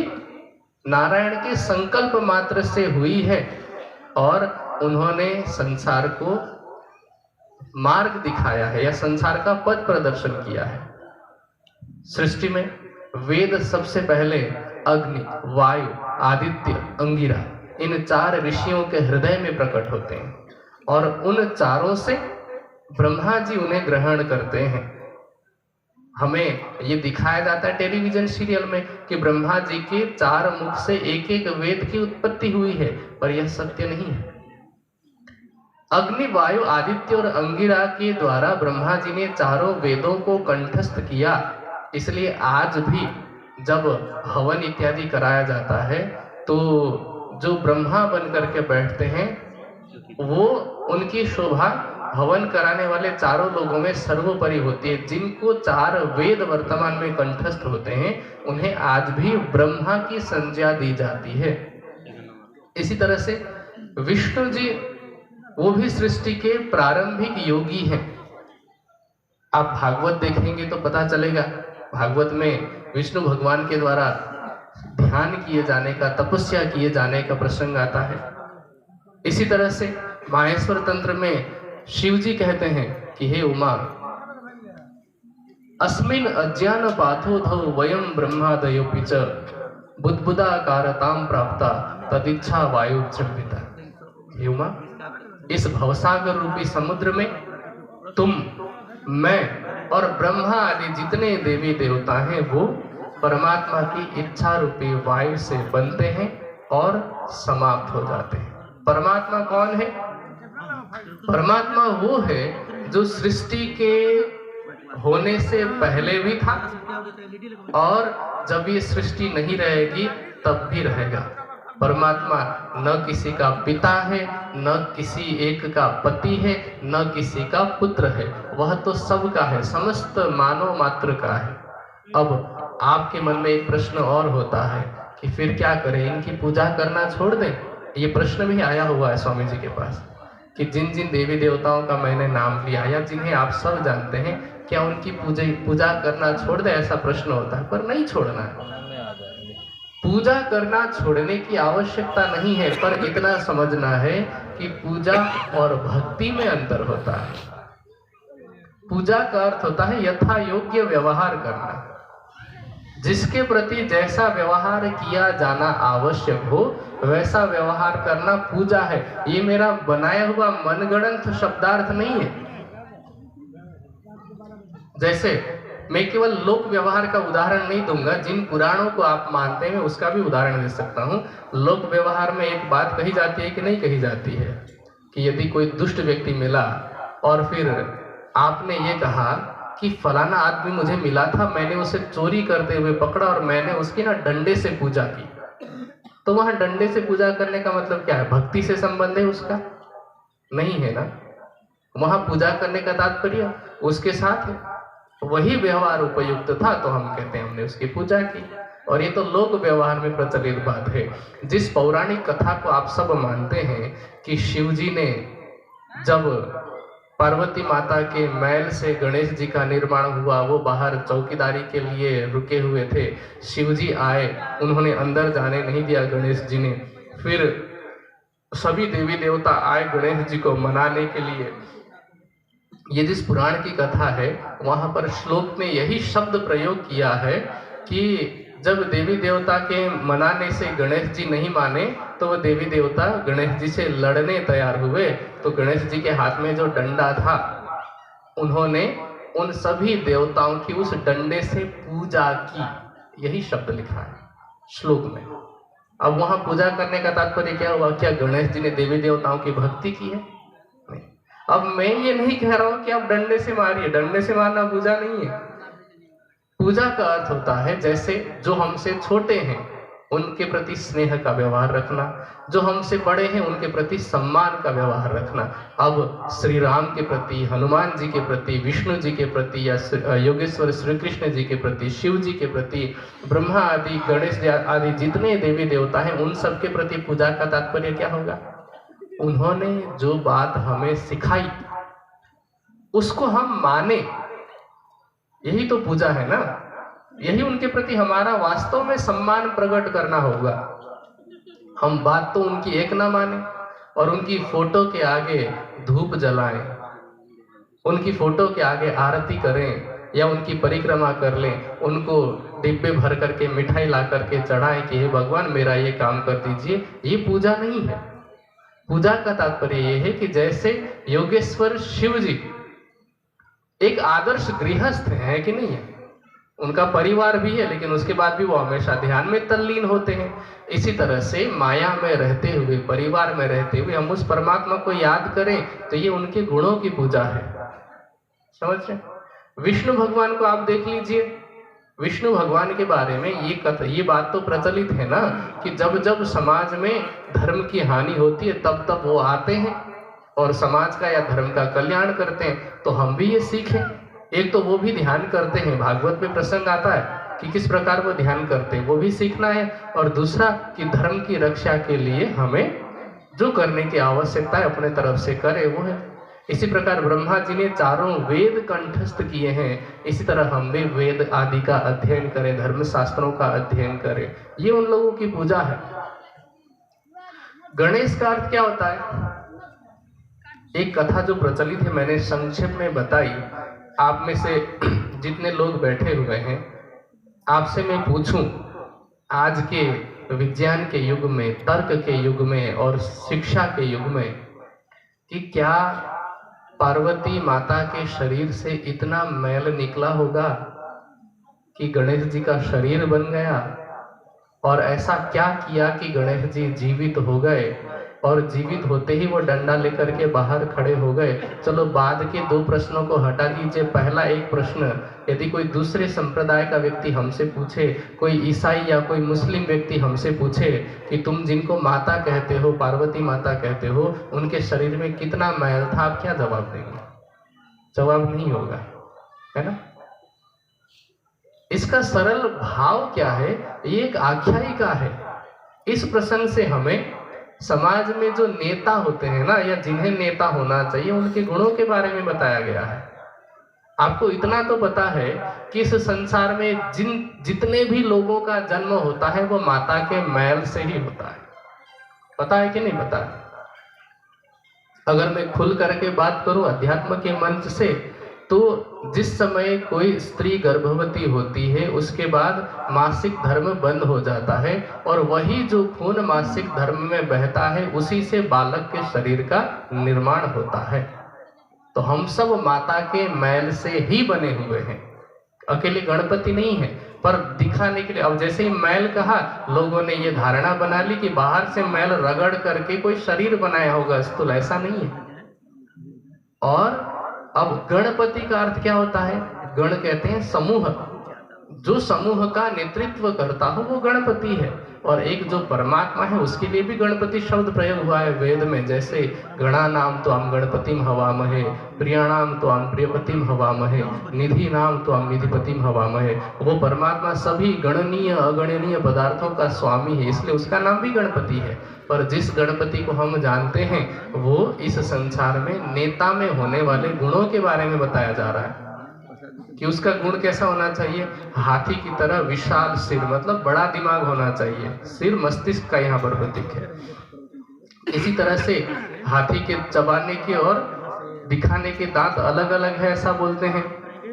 नारायण के संकल्प मात्र से हुई है, और उन्होंने संसार को मार्ग दिखाया है या संसार का पथ प्रदर्शन किया है। सृष्टि में वेद सबसे पहले अग्नि, वायु, आदित्य, अंगिरा, इन 4 ऋषियों के हृदय में प्रकट होते हैं, और उन चारों से ब्रह्मा जी उन्हें ग्रहण करते हैं। हमें ये दिखाया जाता है टेलीविजन सीरियल में कि ब्रह्मा जी के 4 मुख से एक एक वेद की उत्पत्ति हुई है, पर यह सत्य नहीं है। अग्नि, वायु, आदित्य और अंगिरा के द्वारा ब्रह्मा जी ने चारों वेदों को कंठस्थ किया। इसलिए आज भी जब हवन इत्यादि कराया जाता है तो जो ब्रह्मा बन करके बैठते हैं, वो उनकी शोभा हवन कराने वाले चारों लोगों में सर्वोपरि होती है। जिनको 4 वेद वर्तमान में कंठस्थ होते हैं, उन्हें आज भी ब्रह्मा की संज्ञा दी जाती है। इसी तरह से विष्णु जी, वो भी सृष्टि के प्रारंभिक योगी हैं। आप भागवत देखेंगे तो पता चलेगा, भागवत में विष्णु भगवान के द्वारा ध्यान किए जाने का, तपस्या किए जाने का प्रसंग आता है। इसी तरह से माहेश्वर तंत्र में शिव जी कहते हैं कि हे उमा, अस्मिन् अज्ञान पाथोधौ वयम ब्रह्मादयोपि च बुद्बुदाकारतां प्राप्ता तदिच्छा वायु चंपिता। हे उमा, इस भवसागर रूपी समुद्र में तुम, मैं और ब्रह्मा आदि जितने देवी देवता हैं, वो परमात्मा की इच्छा रूपी वायु से बनते हैं और समाप्त हो जाते हैं। परमात्मा कौन है? परमात्मा वो है जो सृष्टि के होने से पहले भी था, और जब ये सृष्टि नहीं रहेगी तब भी रहेगा। परमात्मा न किसी का पिता है, न किसी एक का पति है, न किसी का पुत्र है, वह तो सबका है, समस्त मानव मात्र का है। अब आपके मन में एक प्रश्न और होता है कि फिर क्या करें, इनकी पूजा करना छोड़ दें? ये प्रश्न भी आया हुआ है स्वामी जी के पास कि जिन जिन देवी देवताओं का मैंने नाम लिया या जिन्हें आप सब जानते हैं, क्या उनकी पूजा करना छोड़ दें? ऐसा प्रश्न होता है, पर नहीं छोड़ना है। पूजा करना छोड़ने की आवश्यकता नहीं है, पर इतना समझना है कि पूजा और भक्ति में अंतर होता है। पूजा का अर्थ होता है यथा योग्य व्यवहार करना, जिसके प्रति जैसा व्यवहार किया जाना आवश्यक हो वैसा व्यवहार करना पूजा है। ये मेरा बनाया हुआ मनगढ़ंत शब्दार्थ नहीं है। जैसे मैं केवल लोक व्यवहार का उदाहरण नहीं दूंगा, जिन पुराणों को आप मानते हैं उसका भी उदाहरण दे सकता हूँ। लोक व्यवहार में एक बात कही जाती है कि नहीं कही जाती है कि यदि कोई दुष्ट व्यक्ति मिला और फिर आपने ये कहा कि फलाना आदमी मुझे मिला था, मैंने उसे चोरी करते हुए पकड़ा और मैंने उसकी ना डंडे से पूजा की, तो वहां डंडे से पूजा करने का मतलब क्या है? भक्ति से संबंध है उसका? नहीं है ना। वहां पूजा करने का तात्पर्य उसके साथ है, वही व्यवहार उपयुक्त था तो हम कहते हैं हमने उसकी पूजा की। और ये तो लोक व्यवहार में प्रचलित बात है। जिस पौराणिक कथा को आप सब मानते हैं कि शिव जी ने जब पार्वती माता के महल से गणेश जी का निर्माण हुआ, वो बाहर चौकीदारी के लिए रुके हुए थे, शिव जी आए, उन्होंने अंदर जाने नहीं दिया गणेश जी ने, फिर सभी देवी देवता आए गणेश जी को मनाने के लिए। ये जिस पुराण की कथा है वहां पर श्लोक में यही शब्द प्रयोग किया है कि जब देवी देवता के मनाने से गणेश जी नहीं माने तो वो देवी देवता गणेश जी से लड़ने तैयार हुए, तो गणेश जी के हाथ में जो डंडा था उन्होंने उन सभी देवताओं की उस डंडे से पूजा की। यही शब्द लिखा है श्लोक में। अब वहां पूजा करने का तात्पर्य क्या हुआ? क्या गणेश जी ने देवी देवताओं की भक्ति की है? नहीं। अब मैं ये नहीं कह रहा हूं कि आप डंडे से मारिए, डंडे से मारना पूजा नहीं है। पूजा का अर्थ होता है जैसे जो हमसे छोटे हैं उनके प्रति स्नेह का व्यवहार रखना, जो हमसे बड़े हैं उनके प्रति सम्मान का व्यवहार रखना। अब श्री राम के प्रति, हनुमान जी के प्रति, विष्णु जी के प्रति या योगेश्वर श्री कृष्ण जी के प्रति, शिव जी के प्रति, ब्रह्मा आदि, गणेश जी आदि जितने देवी देवता हैं उन सब के प्रति पूजा का तात्पर्य क्या होगा? उन्होंने जो बात हमें सिखाई उसको हम माने, यही तो पूजा है ना, यही उनके प्रति हमारा वास्तव में सम्मान प्रकट करना होगा। हम बात तो उनकी एक ना माने और उनकी फोटो के आगे धूप जलाएं, उनकी फोटो के आगे आरती करें या उनकी परिक्रमा कर लें, उनको डिब्बे भर करके मिठाई ला करके चढ़ाएं कि हे भगवान मेरा ये काम कर दीजिए, ये पूजा नहीं है। पूजा का तात्पर्य ये है कि जैसे योगेश्वर शिव जी एक आदर्श गृहस्थ है कि नहीं है, उनका परिवार भी है लेकिन उसके बाद भी वो हमेशा ध्यान में तल्लीन होते हैं। इसी तरह से माया में रहते हुए, परिवार में रहते हुए हम उस परमात्मा को याद करें तो ये उनके गुणों की पूजा है। समझ रहे? विष्णु भगवान को आप देख लीजिए, विष्णु भगवान के बारे में ये बात तो प्रचलित है ना कि जब जब समाज में धर्म की हानि होती है तब तब वो आते हैं और समाज का या धर्म का कल्याण करते हैं। तो हम भी ये सीखें। एक तो वो भी ध्यान करते हैं, भागवत में प्रसंग आता है कि किस प्रकार वो ध्यान करते हैं, वो भी सीखना है। और दूसरा कि धर्म की रक्षा के लिए हमें जो करने की आवश्यकता है अपने तरफ से करें, वो है। इसी प्रकार ब्रह्मा जी ने चारों वेद कंठस्थ किए हैं, इसी तरह हम भी वेद आदि का अध्ययन करें, धर्म शास्त्रों का अध्ययन करें। ये उन लोगों की पूजा है। गणेश का अर्थ क्या होता है? एक कथा जो प्रचलित है मैंने संक्षेप में बताई। आप में से जितने लोग बैठे हुए हैं, आपसे मैं पूछूं, आज के विज्ञान के युग में, तर्क के युग में और शिक्षा के युग में, कि क्या पार्वती माता के शरीर से इतना मैल निकला होगा कि गणेश जी का शरीर बन गया? और ऐसा क्या किया कि गणेश जी जीवित हो गए और जीवित होते ही वो डंडा लेकर के बाहर खड़े हो गए? चलो बाद के दो प्रश्नों को हटा दीजिए। पहला एक प्रश्न, यदि कोई दूसरे संप्रदाय का व्यक्ति हमसे पूछे, कोई ईसाई या कोई मुस्लिम व्यक्ति हमसे पूछे कि तुम जिनको माता कहते हो, पार्वती माता कहते हो, उनके शरीर में कितना मैल था, आप क्या जवाब देंगे? जवाब नहीं होगा, है ना? इसका सरल भाव क्या है? ये एक आख्यायिका है। इस प्रसंग से हमें समाज में जो नेता होते हैं ना, या जिन्हें नेता होना चाहिए, उनके गुणों के बारे में बताया गया है। आपको इतना तो पता है कि इस संसार में जितने भी लोगों का जन्म होता है वो माता के मैल से ही होता है। पता है कि नहीं पता? अगर मैं खुल करके बात करूं अध्यात्म के मंच से, तो जिस समय कोई स्त्री गर्भवती होती है उसके बाद मासिक धर्म बंद हो जाता है, और वही जो खून मासिक धर्म में बहता है उसी से बालक के शरीर का निर्माण होता है। तो हम सब माता के मैल से ही बने हुए हैं, अकेले गणपति नहीं है। पर दिखाने के लिए, अब जैसे ही मैल कहा, लोगों ने ये धारणा बना ली कि बाहर से मैल रगड़ करके कोई शरीर बनाया होगा, स्थूल। ऐसा नहीं है। और अब गणपति का अर्थ क्या होता है? गण कहते हैं समूह, जो समूह का नेतृत्व करता हो वो गणपति है। और एक जो परमात्मा है उसके लिए भी गणपति शब्द प्रयोग हुआ है वेद में। जैसे गणा नाम तो हम गणपतिम हवामहे, प्रियाणाम तो हम प्रियपतिम हवामहे, निधि नाम तो हम निधिपतिम हवामहे। वो परमात्मा सभी गणनीय अगणनीय पदार्थों का स्वामी है, इसलिए उसका नाम भी गणपति है। पर जिस गणपति को हम जानते हैं वो इस संसार में नेता में होने वाले गुणों के बारे में बताया जा रहा है कि उसका गुण कैसा होना चाहिए। हाथी की तरह विशाल सिर, मतलब बड़ा दिमाग होना चाहिए। सिर मस्तिष्क का यहाँ पर प्रतीक है। इसी तरह से हाथी के चबाने के और दिखाने के दांत अलग अलग है, ऐसा बोलते हैं।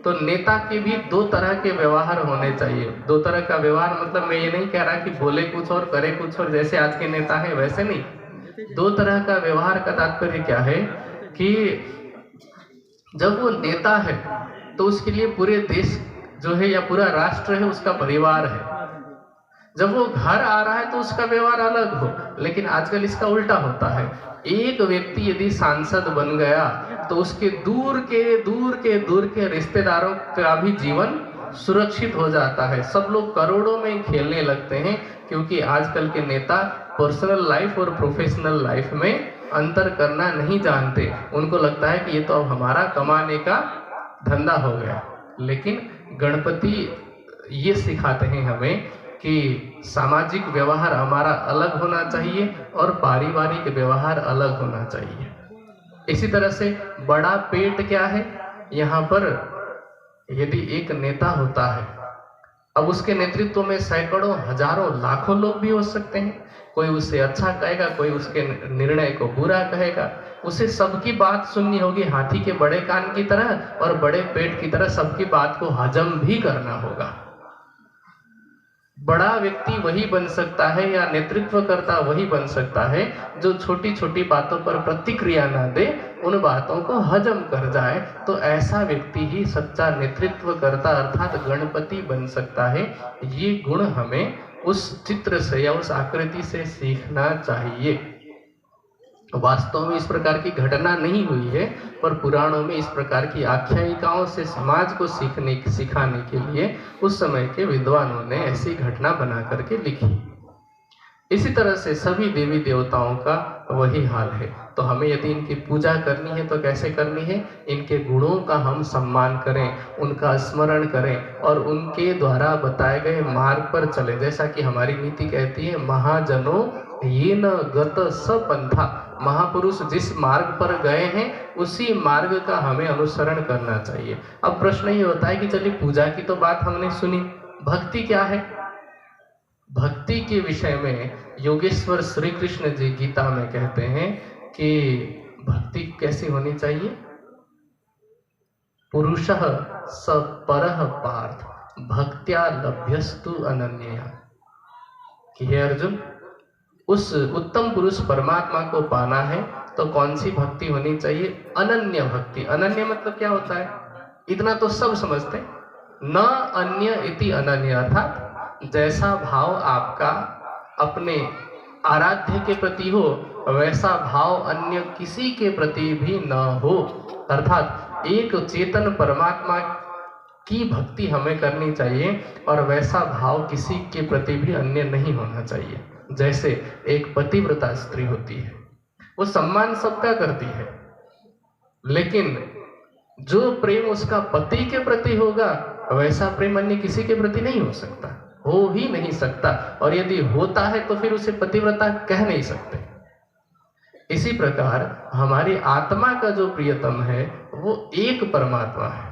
तो नेता के भी दो तरह के व्यवहार होने चाहिए। दो तरह का व्यवहार मतलब मैं ये नहीं कह रहा कि बोले कुछ और करे कुछ और, जैसे आज के नेता हैं वैसे नहीं। दो तरह का व्यवहार का तात्पर्य क्या है कि जब वो नेता है तो उसके लिए पूरे देश जो है या पूरा राष्ट्र है उसका परिवार है। जब वो घर आ रहा है तो उसका व्यवहार अलग हो। लेकिन आजकल इसका उल्टा होता है। एक व्यक्ति यदि सांसद बन गया तो उसके दूर के रिश्तेदारों का भी जीवन सुरक्षित हो जाता है। सब लोग करोड़ों में खेलने लगते हैं, क्योंकि आजकल के नेता पर्सनल लाइफ और प्रोफेशनल लाइफ में अंतर करना नहीं जानते। उनको लगता है कि ये तो अब हमारा कमाने का धंधा हो गया। लेकिन गणपति ये सिखाते हैं हमें कि सामाजिक व्यवहार हमारा अलग होना चाहिए और पारिवारिक व्यवहार अलग होना चाहिए। इसी तरह से बड़ा पेट क्या है, यहाँ पर यदि एक नेता होता है, अब उसके नेतृत्व में सैकड़ों, हजारों, लाखों लोग भी हो सकते हैं। कोई उसे अच्छा कहेगा, कोई उसके निर्णय को बुरा कहेगा। उसे सबकी बात सुननी होगी, हाथी के बड़े कान की तरह और बड़े पेट की तरह सबकी बात को हजम भी करना होगा। बड़ा व्यक्ति वही बन सकता है या नेतृत्वकर्ता वही बन सकता है जो छोटी छोटी बातों पर प्रतिक्रिया ना दे, उन बातों को हजम कर जाए। तो ऐसा व्यक्ति ही सच्चा नेतृत्वकर्ता अर्थात गणपति बन सकता है। ये गुण हमें उस चित्र से या उस आकृति से सीखना चाहिए। वास्तव में इस प्रकार की घटना नहीं हुई है, पर पुराणों में इस प्रकार की आख्यायिकाओं से समाज को सिखाने के लिए उस समय के विद्वानों ने ऐसी घटना बना करके लिखी। इसी तरह से सभी देवी देवताओं का वही हाल है। तो हमें यदि इनकी पूजा करनी है तो कैसे करनी है? इनके गुणों का हम सम्मान करें, उनका स्मरण करें और उनके द्वारा बताए गए मार्ग पर चले। जैसा कि हमारी नीति कहती है, महाजनों ये न गत सपंथा, महापुरुष जिस मार्ग पर गए हैं उसी मार्ग का हमें अनुसरण करना चाहिए। अब प्रश्न ये होता है कि चलिए पूजा की तो बात हमने सुनी, भक्ति क्या है? भक्ति के विषय में योगेश्वर श्री कृष्ण जी गीता में कहते हैं कि भक्ति कैसी होनी चाहिए? पुरुषः स परः पार्थ भक्त्या लभ्यस्तु अनन्यया। कि हे अर्जुन, उस उत्तम पुरुष परमात्मा को पाना है तो कौन सी भक्ति होनी चाहिए? अनन्य भक्ति। अनन्य मतलब क्या होता है? इतना तो सब समझते हैं, न अन्य इति अनन्य, अर्थात जैसा भाव आपका अपने आराध्य के प्रति हो वैसा भाव अन्य किसी के प्रति भी न हो। अर्थात एक चेतन परमात्मा की भक्ति हमें करनी चाहिए और वैसा भाव किसी के प्रति भी अन्य नहीं होना चाहिए। जैसे एक पतिव्रता स्त्री होती है, वो सम्मान सबका करती है, लेकिन जो प्रेम उसका पति के प्रति होगा वैसा प्रेम अन्य किसी के प्रति नहीं हो सकता, हो ही नहीं सकता। और यदि होता है तो फिर उसे पतिव्रता कह नहीं सकते। इसी प्रकार हमारी आत्मा का जो प्रियतम है वो एक परमात्मा है।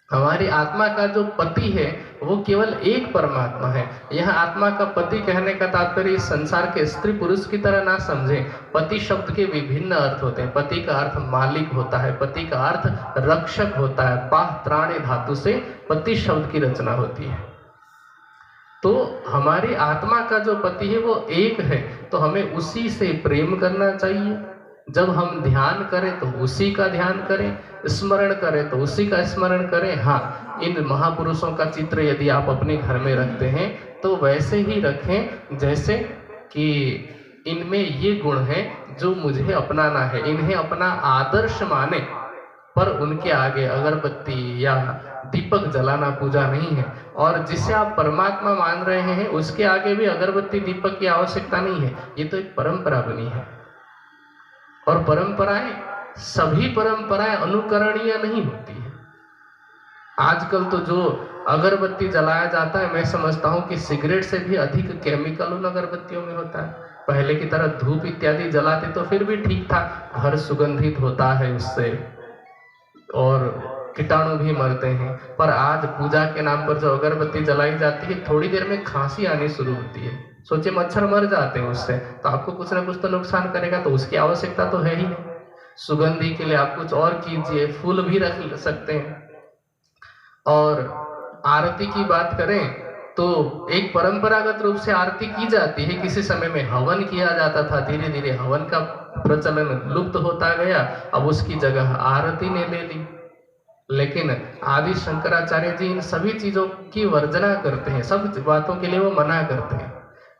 हमारी आत्मा का जो पति है वो केवल एक परमात्मा है। यह आत्मा का पति कहने का तात्पर्य इस संसार के स्त्री पुरुष की तरह ना समझे। पति शब्द के विभिन्न अर्थ होते हैं। पति का अर्थ मालिक होता है, पति का अर्थ रक्षक होता है। पाह त्राणे धातु से पति शब्द की रचना होती है। तो हमारी आत्मा का जो पति है वो एक है, तो हमें उसी से प्रेम करना चाहिए। जब हम ध्यान करें तो उसी का ध्यान करें, स्मरण करें तो उसी का स्मरण करें। हाँ, इन महापुरुषों का चित्र यदि आप अपने घर में रखते हैं तो वैसे ही रखें जैसे कि इनमें ये गुण हैं जो मुझे अपनाना है, इन्हें अपना आदर्श माने, पर उनके आगे अगरबत्ती या दीपक जलाना पूजा नहीं है। और जिसे आप परमात्मा मान रहे हैं उसके आगे भी अगरबत्ती दीपक की आवश्यकता नहीं है। ये तो एक परंपरा बनी है, और परंपराएं, सभी परंपराएं अनुकरणीय नहीं होती है। आजकल तो जो अगरबत्ती जलाया जाता है, मैं समझता हूं कि सिगरेट से भी अधिक केमिकल उन अगरबत्तियों में होता है। पहले की तरह धूप इत्यादि जलाते तो फिर भी ठीक था, घर सुगंधित होता है उससे और कीटाणु भी मरते हैं। पर आज पूजा के नाम पर जो अगरबत्ती जलाई जाती है, थोड़ी देर में खांसी आनी शुरू होती है। सोचे मच्छर मर जाते हैं उससे, तो आपको कुछ ना कुछ तो नुकसान करेगा, तो उसकी आवश्यकता तो है ही नहीं। सुगंधी के लिए आप कुछ और कीजिए, फूल भी रख सकते हैं। और आरती की बात करें तो एक परंपरागत रूप से आरती की जाती है। किसी समय में हवन किया जाता था, धीरे धीरे हवन का प्रचलन लुप्त होता गया, अब उसकी जगह आरती ने ले ली। लेकिन आदि शंकराचार्य जी इन सभी चीजों की वर्जना करते हैं, सब बातों के लिए वो मना करते हैं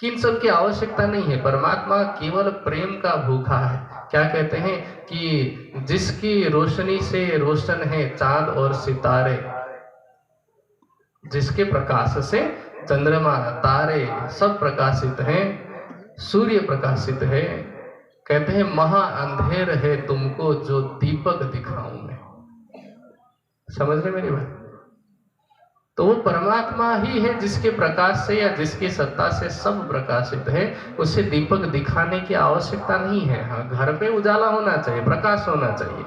कि इन सब की आवश्यकता नहीं है। परमात्मा केवल प्रेम का भूखा है। क्या कहते हैं कि जिसकी रोशनी से रोशन है चांद और सितारे, जिसके प्रकाश से चंद्रमा तारे सब प्रकाशित हैं, सूर्य प्रकाशित है। कहते हैं महा अंधेर है तुमको जो दीपक दिखाऊं मैं। समझ रहे मेरी बात? तो वो परमात्मा ही है जिसके प्रकाश से या जिसकी सत्ता से सब प्रकाशित है। उसे दीपक दिखाने की आवश्यकता नहीं है। हाँ, घर पे उजाला होना चाहिए, प्रकाश होना चाहिए।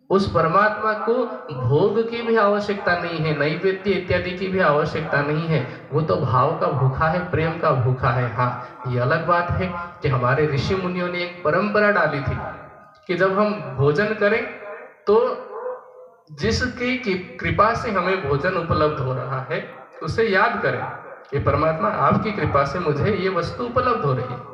उस परमात्मा को भोग की भी आवश्यकता नहीं है, नैवेद्य इत्यादि की भी आवश्यकता नहीं है। वो तो भाव का भूखा है, प्रेम का भूखा है। हाँ, ये अलग बात है कि हमारे ऋषि मुनियों ने एक परंपरा डाली थी कि जब हम भोजन करें तो जिसकी कृपा से हमें भोजन उपलब्ध हो रहा है उसे याद करें कि परमात्मा आपकी कृपा से मुझे ये वस्तु उपलब्ध हो रही है।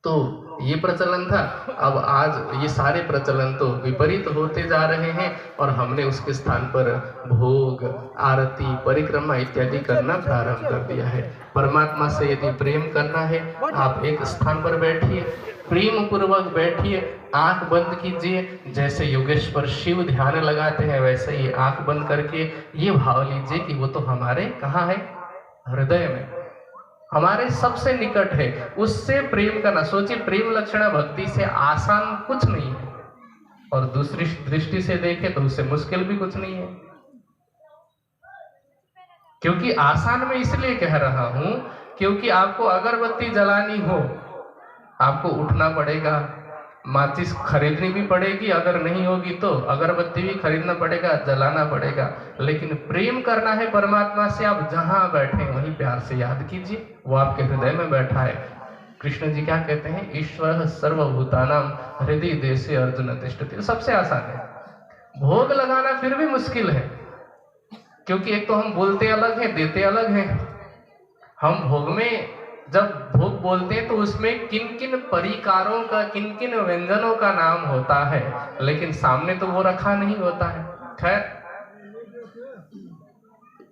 तो ये प्रचलन था। अब आज ये सारे प्रचलन तो विपरीत होते जा रहे हैं और हमने उसके स्थान पर भोग, आरती, परिक्रमा इत्यादि करना प्रारंभ कर दिया है। परमात्मा से यदि प्रेम करना है, आप एक स्थान पर बैठिए, प्रेम पूर्वक बैठिए, आंख बंद कीजिए। जैसे योगेश्वर शिव ध्यान लगाते हैं वैसे ही आंख बंद करके ये भाव लीजिए कि वो तो हमारे कहाँ है, हृदय में, हमारे सबसे निकट है। उससे प्रेम करना, सोचिए, प्रेम लक्षणा भक्ति से आसान कुछ नहीं है और दूसरी दृष्टि से देखें तो उससे मुश्किल भी कुछ नहीं है। क्योंकि आसान मैं इसलिए कह रहा हूं क्योंकि आपको अगरबत्ती जलानी हो, आपको उठना पड़ेगा, माचिस खरीदनी भी पड़ेगी, अगर नहीं होगी तो अगरबत्ती भी खरीदना पड़ेगा, जलाना पड़ेगा। लेकिन प्रेम करना है परमात्मा से, आप जहां बैठे वहीं प्यार से याद कीजिए, वो आपके हृदय में बैठा है। कृष्ण जी क्या कहते हैं, ईश्वर सर्वभूतानां हृदय देशे अर्जुन तिष्ठति। सबसे आसान है। भोग लगाना फिर भी मुश्किल है क्योंकि एक तो हम बोलते अलग है, देते अलग है। हम भोग में जब भोग बोलते हैं तो उसमें किन किन परिकारों का, किन किन व्यंजनों का नाम होता है, लेकिन सामने तो वो रखा नहीं होता है। खैर,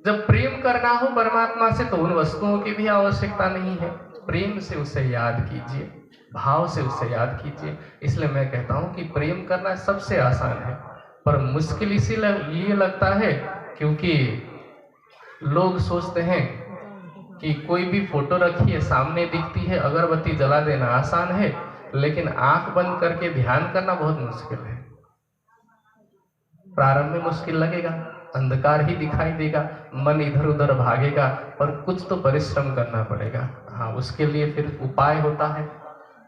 जब प्रेम करना हो परमात्मा से तो उन वस्तुओं की भी आवश्यकता नहीं है। प्रेम से उसे याद कीजिए, भाव से उसे याद कीजिए। इसलिए मैं कहता हूं कि प्रेम करना सबसे आसान है, पर मुश्किल इसीलिए लगता है क्योंकि लोग सोचते हैं कि कोई भी फोटो रखी है, सामने दिखती है, अगरबत्ती जला देना आसान है, लेकिन आंख बंद करके ध्यान करना बहुत मुश्किल है। प्रारंभ में मुश्किल लगेगा, अंधकार ही दिखाई देगा, मन इधर उधर भागेगा, पर कुछ तो परिश्रम करना पड़ेगा। हाँ, उसके लिए फिर उपाय होता है,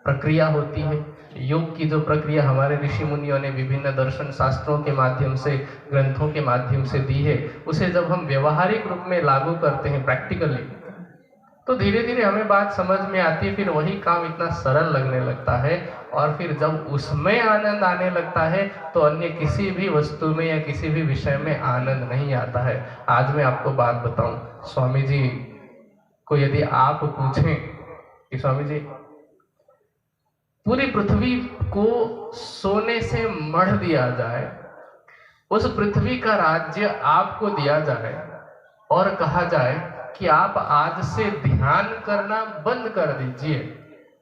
प्रक्रिया होती है। योग की जो प्रक्रिया हमारे ऋषि मुनियों ने विभिन्न दर्शन शास्त्रों के माध्यम से, ग्रंथों के माध्यम से दी है, उसे जब हम व्यवहारिक रूप में लागू करते हैं प्रैक्टिकली, तो धीरे धीरे हमें बात समझ में आती है। फिर वही काम इतना सरल लगने लगता है और फिर जब उसमें आनंद आने लगता है तो अन्य किसी भी वस्तु में या किसी भी विषय में आनंद नहीं आता है। आज मैं आपको बात बताऊं, स्वामी जी को यदि आप पूछें कि स्वामी जी, पूरी पृथ्वी को सोने से मढ़ दिया जाए, उस पृथ्वी का राज्य आपको दिया जाए और कहा जाए कि आप आज से ध्यान करना बंद कर दीजिए।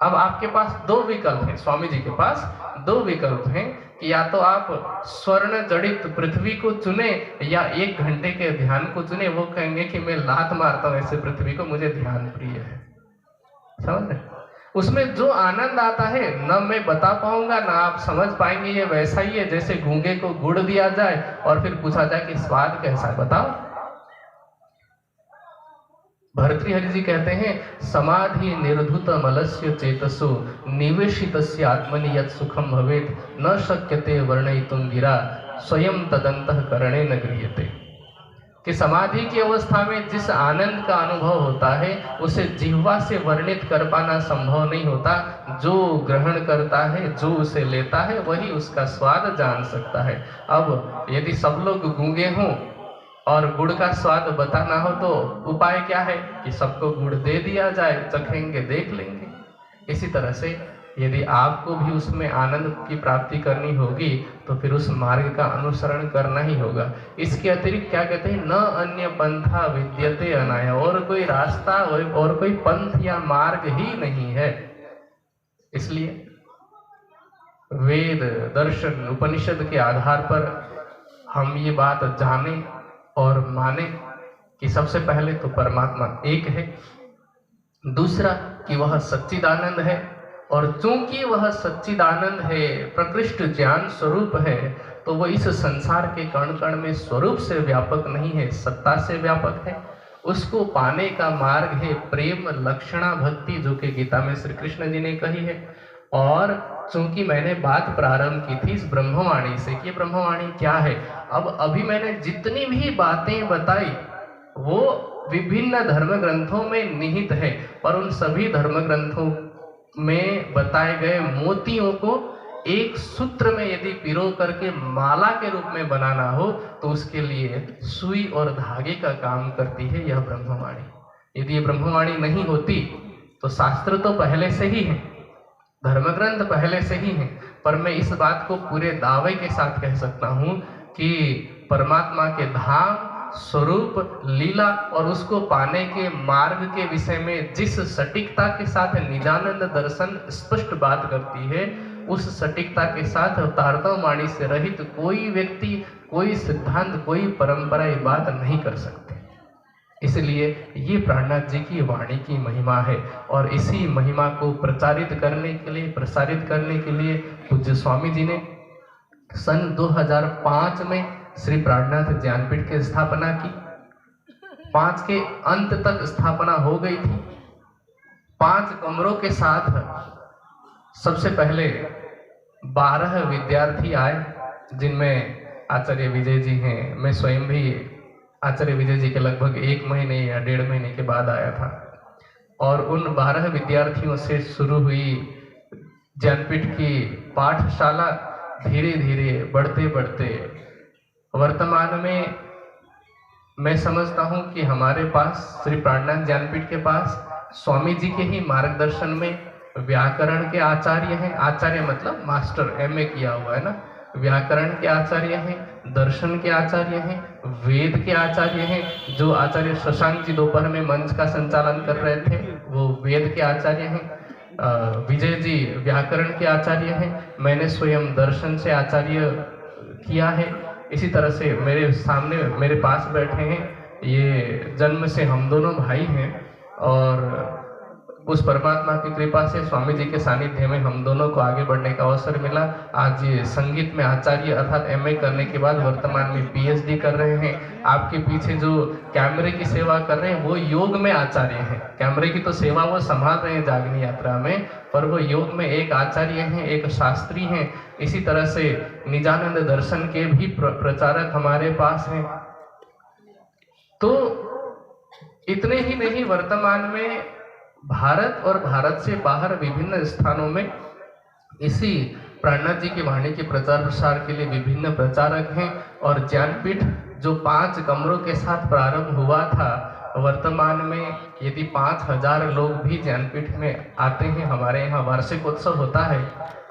अब आपके पास दो विकल्प हैं, स्वामी जी के पास दो विकल्प हैं कि या तो आप स्वर्ण जड़ित पृथ्वी को चुने या 1 घंटे के ध्यान को चुने। वो कहेंगे कि मैं लात मारता हूं ऐसे पृथ्वी को, मुझे ध्यान प्रिय है। समझ रहे? उसमें जो आनंद आता है न मैं बता पाऊंगा ना आप समझ पाएंगे। ये वैसा ही है जैसे गूंगे को गुड़ दिया जाए और फिर पूछा जाए कि स्वाद कैसा है, बताओ। भर्तृहरि जी कहते हैं, समाधि निर्धुत मलस्य चेतसो निवेशितस्य आत्मनि यत् सुखम भवेत् न शक्यते वर्णयितुं गिरा स्वयं तदंतःकरणे न गृह्यते। कि समाधि की अवस्था में जिस आनंद का अनुभव होता है उसे जिह्वा से वर्णित कर पाना संभव नहीं होता। जो ग्रहण करता है, जो उसे लेता है, वही उसका स्वाद जान सकता है। अब यदि सब लोग गूंगे हों और गुड़ का स्वाद बताना हो तो उपाय क्या है कि सबको गुड़ दे दिया जाए, चखेंगे, देख लेंगे। इसी तरह से यदि आपको भी उसमें आनंद की प्राप्ति करनी होगी तो फिर उस मार्ग का अनुसरण करना ही होगा। इसके अतिरिक्त क्या कहते हैं, न अन्य पंथा विद्यते अनाया, और कोई रास्ता और कोई पंथ या मार्ग ही नहीं है। इसलिए वेद, दर्शन, उपनिषद के आधार पर हम ये बात जाने और माने कि सबसे पहले तो परमात्मा एक है, दूसरा कि वह सच्चिदानंद है, और चूंकि वह सच्चिदानंद है, प्रकृष्ट ज्ञान स्वरूप है, तो वह इस संसार के कण कण में स्वरूप से व्यापक नहीं है, सत्ता से व्यापक है। उसको पाने का मार्ग है प्रेम लक्षणा भक्ति, जो कि गीता में श्री कृष्ण जी ने कही है। और चूंकि मैंने बात प्रारंभ की थी इस ब्रह्मवाणी से कि ब्रह्मवाणी क्या है, अब अभी मैंने जितनी भी बातें बताई वो विभिन्न धर्म ग्रंथों में निहित है, पर उन सभी धर्म ग्रंथों में बताए गए मोतियों को एक सूत्र में यदि पिरो करके माला के रूप में बनाना हो तो उसके लिए सुई और धागे का काम करती है यह ब्रह्मवाणी। यदि ये ब्रह्मवाणी नहीं होती तो शास्त्र तो पहले से ही है, धर्मग्रंथ पहले से ही है, पर मैं इस बात को पूरे दावे के साथ कह सकता हूं कि परमात्मा के धाम, स्वरूप, लीला और उसको पाने के मार्ग के विषय में जिस सटीकता के साथ निजानंद दर्शन स्पष्ट बात करती है, उस सटीकता के साथ तारतम वाणी से रहित कोई व्यक्ति, कोई सिद्धांत, कोई परंपरा ये बात नहीं कर सकते। इसलिए ये प्राणनाथ जी की वाणी की महिमा है और इसी महिमा को प्रचारित करने के लिए, प्रसारित करने के लिए पूज्य स्वामी जी ने सन 2005 में श्री प्राणनाथ ज्ञानपीठ की स्थापना की। 5 के अंत तक स्थापना हो गई थी। 5 कमरों के साथ सबसे पहले 12 विद्यार्थी आए, जिनमें आचार्य विजय जी हैं। मैं स्वयं भी आचार्य विजय जी के लगभग 1 महीने या 1.5 महीने के बाद आया था और उन 12 विद्यार्थियों से शुरू हुई ज्ञानपीठ की पाठशाला धीरे धीरे बढ़ते बढ़ते वर्तमान में मैं समझता हूं कि हमारे पास श्री प्राणनाथ ज्ञानपीठ के पास स्वामी जी के ही मार्गदर्शन में व्याकरण के आचार्य हैं। आचार्य मतलब मास्टर, MA किया हुआ है ना। व्याकरण के आचार्य हैं, दर्शन के आचार्य हैं, वेद के आचार्य हैं। जो आचार्य शशांक जी दोपहर में मंच का संचालन कर रहे थे वो वेद के आचार्य हैं। विजय जी व्याकरण के आचार्य हैं। मैंने स्वयं दर्शन से आचार्य किया है। इसी तरह से मेरे सामने, मेरे पास बैठे हैं, ये जन्म से हम दोनों भाई हैं और उस परमात्मा की कृपा से स्वामी जी के सानिध्य में हम दोनों को आगे बढ़ने का अवसर मिला। आज ये संगीत में आचार्य अर्थात MA करने के बाद वर्तमान में PhD कर रहे हैं। आपके पीछे जो कैमरे की सेवा कर रहे हैं वो योग में आचार्य हैं। कैमरे की तो सेवा वो संभाल रहे हैं जागनी यात्रा में, पर वो योग में एक आचार्य हैं, एक शास्त्री हैं। इसी तरह से निजानंद दर्शन के भी प्रचारक हमारे पास हैं। तो इतने ही नहीं, वर्तमान में भारत और भारत से बाहर विभिन्न स्थानों में इसी प्राणनाथ जी की वाणी के प्रचार प्रसार के लिए विभिन्न प्रचारक हैं और ज्ञानपीठ जो 5 कमरों के साथ प्रारंभ हुआ था, वर्तमान में यदि 5000 लोग भी ज्ञानपीठ में आते हैं। हमारे यहाँ वार्षिक उत्सव होता है,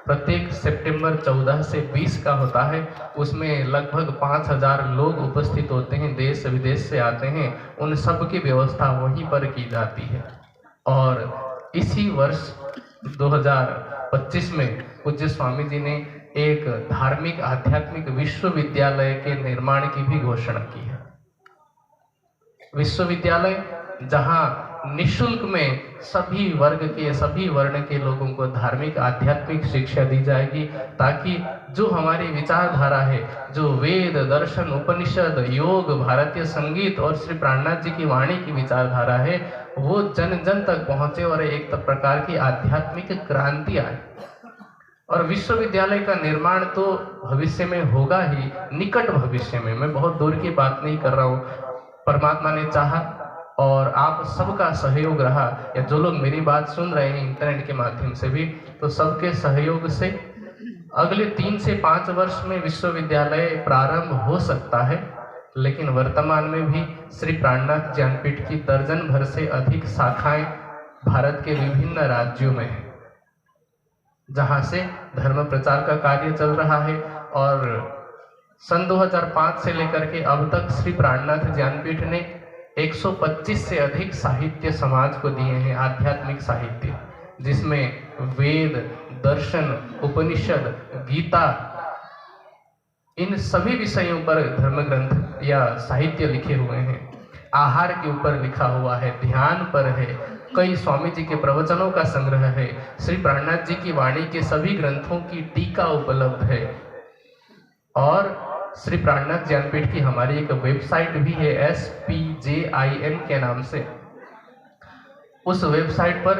प्रत्येक सितंबर 14 से 20 का होता है। उसमें लगभग 5000 लोग उपस्थित होते हैं, देश विदेश से आते हैं। उन सब की व्यवस्था वहीं पर की जाती है। और इसी वर्ष 2025 में पूज्य स्वामी जी ने एक धार्मिक आध्यात्मिक विश्वविद्यालय के निर्माण की भी घोषणा की है। विश्वविद्यालय जहां निःशुल्क में सभी वर्ग के, सभी वर्ण के लोगों को धार्मिक आध्यात्मिक शिक्षा दी जाएगी, ताकि जो हमारी विचारधारा है, जो वेद, दर्शन, उपनिषद, योग, भारतीय संगीत और श्री प्राणनाथ जी की वाणी की विचारधारा है, वो जन जन तक पहुंचे और एक प्रकार की आध्यात्मिक क्रांति आए। और विश्वविद्यालय का निर्माण तो भविष्य में होगा ही, निकट भविष्य में, मैं बहुत दूर की बात नहीं कर रहा हूँ। परमात्मा ने चाहा और आप सबका सहयोग रहा, या जो लोग मेरी बात सुन रहे हैं इंटरनेट के माध्यम से भी, तो सबके सहयोग से अगले 3 से 5 वर्ष में विश्वविद्यालय प्रारंभ हो सकता है। लेकिन वर्तमान में भी श्री प्राणनाथ ज्ञानपीठ की दर्जन भर से अधिक शाखाएं भारत के विभिन्न राज्यों में हैं, जहां से धर्म प्रचार का कार्य चल रहा है। और सन 2005 से लेकर के अब तक श्री प्राणनाथ ज्ञानपीठ ने 125 से अधिक साहित्य समाज को दिए हैं, आध्यात्मिक साहित्य, जिसमें वेद, दर्शन, उपनिषद, गीता, इन सभी विषयों पर धर्म ग्रंथ या साहित्य लिखे हुए हैं। आहार के ऊपर लिखा हुआ है, ध्यान पर है, कई स्वामी जी के प्रवचनों का संग्रह है, श्री प्राणनाथ जी की वाणी के सभी ग्रंथों की टीका उपलब्ध है। और श्री प्राणनाथ ज्ञानपीठ की हमारी एक वेबसाइट भी है SPJIN के नाम से। उस वेबसाइट पर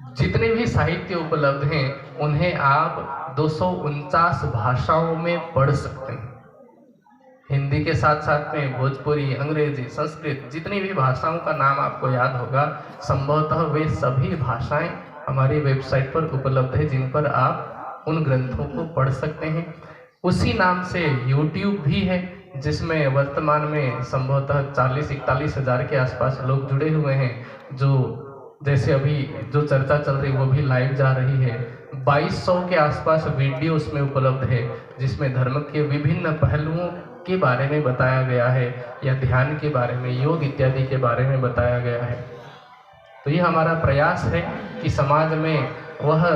जितने भी साहित्य उपलब्ध हैं उन्हें आप 249 भाषाओं में पढ़ सकते हैं। हिंदी के साथ साथ में भोजपुरी, अंग्रेजी, संस्कृत, जितनी भी भाषाओं का नाम आपको याद होगा, संभवतः वे सभी भाषाएं हमारी वेबसाइट पर उपलब्ध है, जिन पर आप उन ग्रंथों को पढ़ सकते हैं। उसी नाम से यूट्यूब भी है, जिसमें वर्तमान में संभवतः 40-41 हज़ार के आसपास लोग जुड़े हुए हैं। जो जैसे अभी जो चर्चा चल रही वो भी लाइव जा रही है। 2200 के आसपास वीडियो उसमें उपलब्ध है, जिसमें धर्म के विभिन्न पहलुओं के बारे में बताया गया है, या ध्यान के बारे में, योग इत्यादि के बारे में बताया गया है। तो ये हमारा प्रयास है कि समाज में वह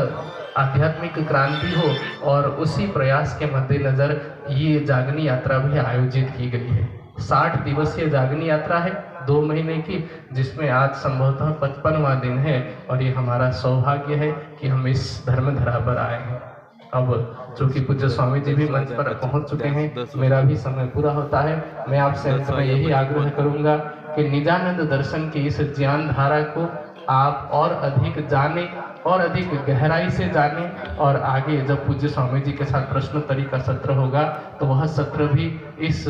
आध्यात्मिक क्रांति हो, और उसी प्रयास के मद्देनजर ये जागनी यात्रा भी आयोजित की गई है। 60 दिवसीय जागनी यात्रा है, 2 महीने की, जिसमें आज संभवतः 55वां दिन है, और ये हमारा सौभाग्य है कि हम इस धर्मधरा पर आए हैं। अब चूंकि पूज्य स्वामी जी भी मंच पर पहुंच चुके हैं, मेरा भी समय पूरा होता है। मैं आपसे अंत में यही आग्रह करूंगा कि निजानंद दर्शन की इस ज्ञान धारा को आप और अधिक जाने और अधिक गहराई से जाने, और आगे जब पूज्य स्वामी जी के साथ प्रश्नोत्तरी का सत्र होगा तो वह सत्र भी इस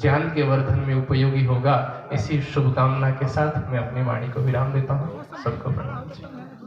ज्ञान के वर्धन में उपयोगी होगा। इसी शुभकामना के साथ मैं अपनी वाणी को विराम देता हूँ। सबको प्रणाम।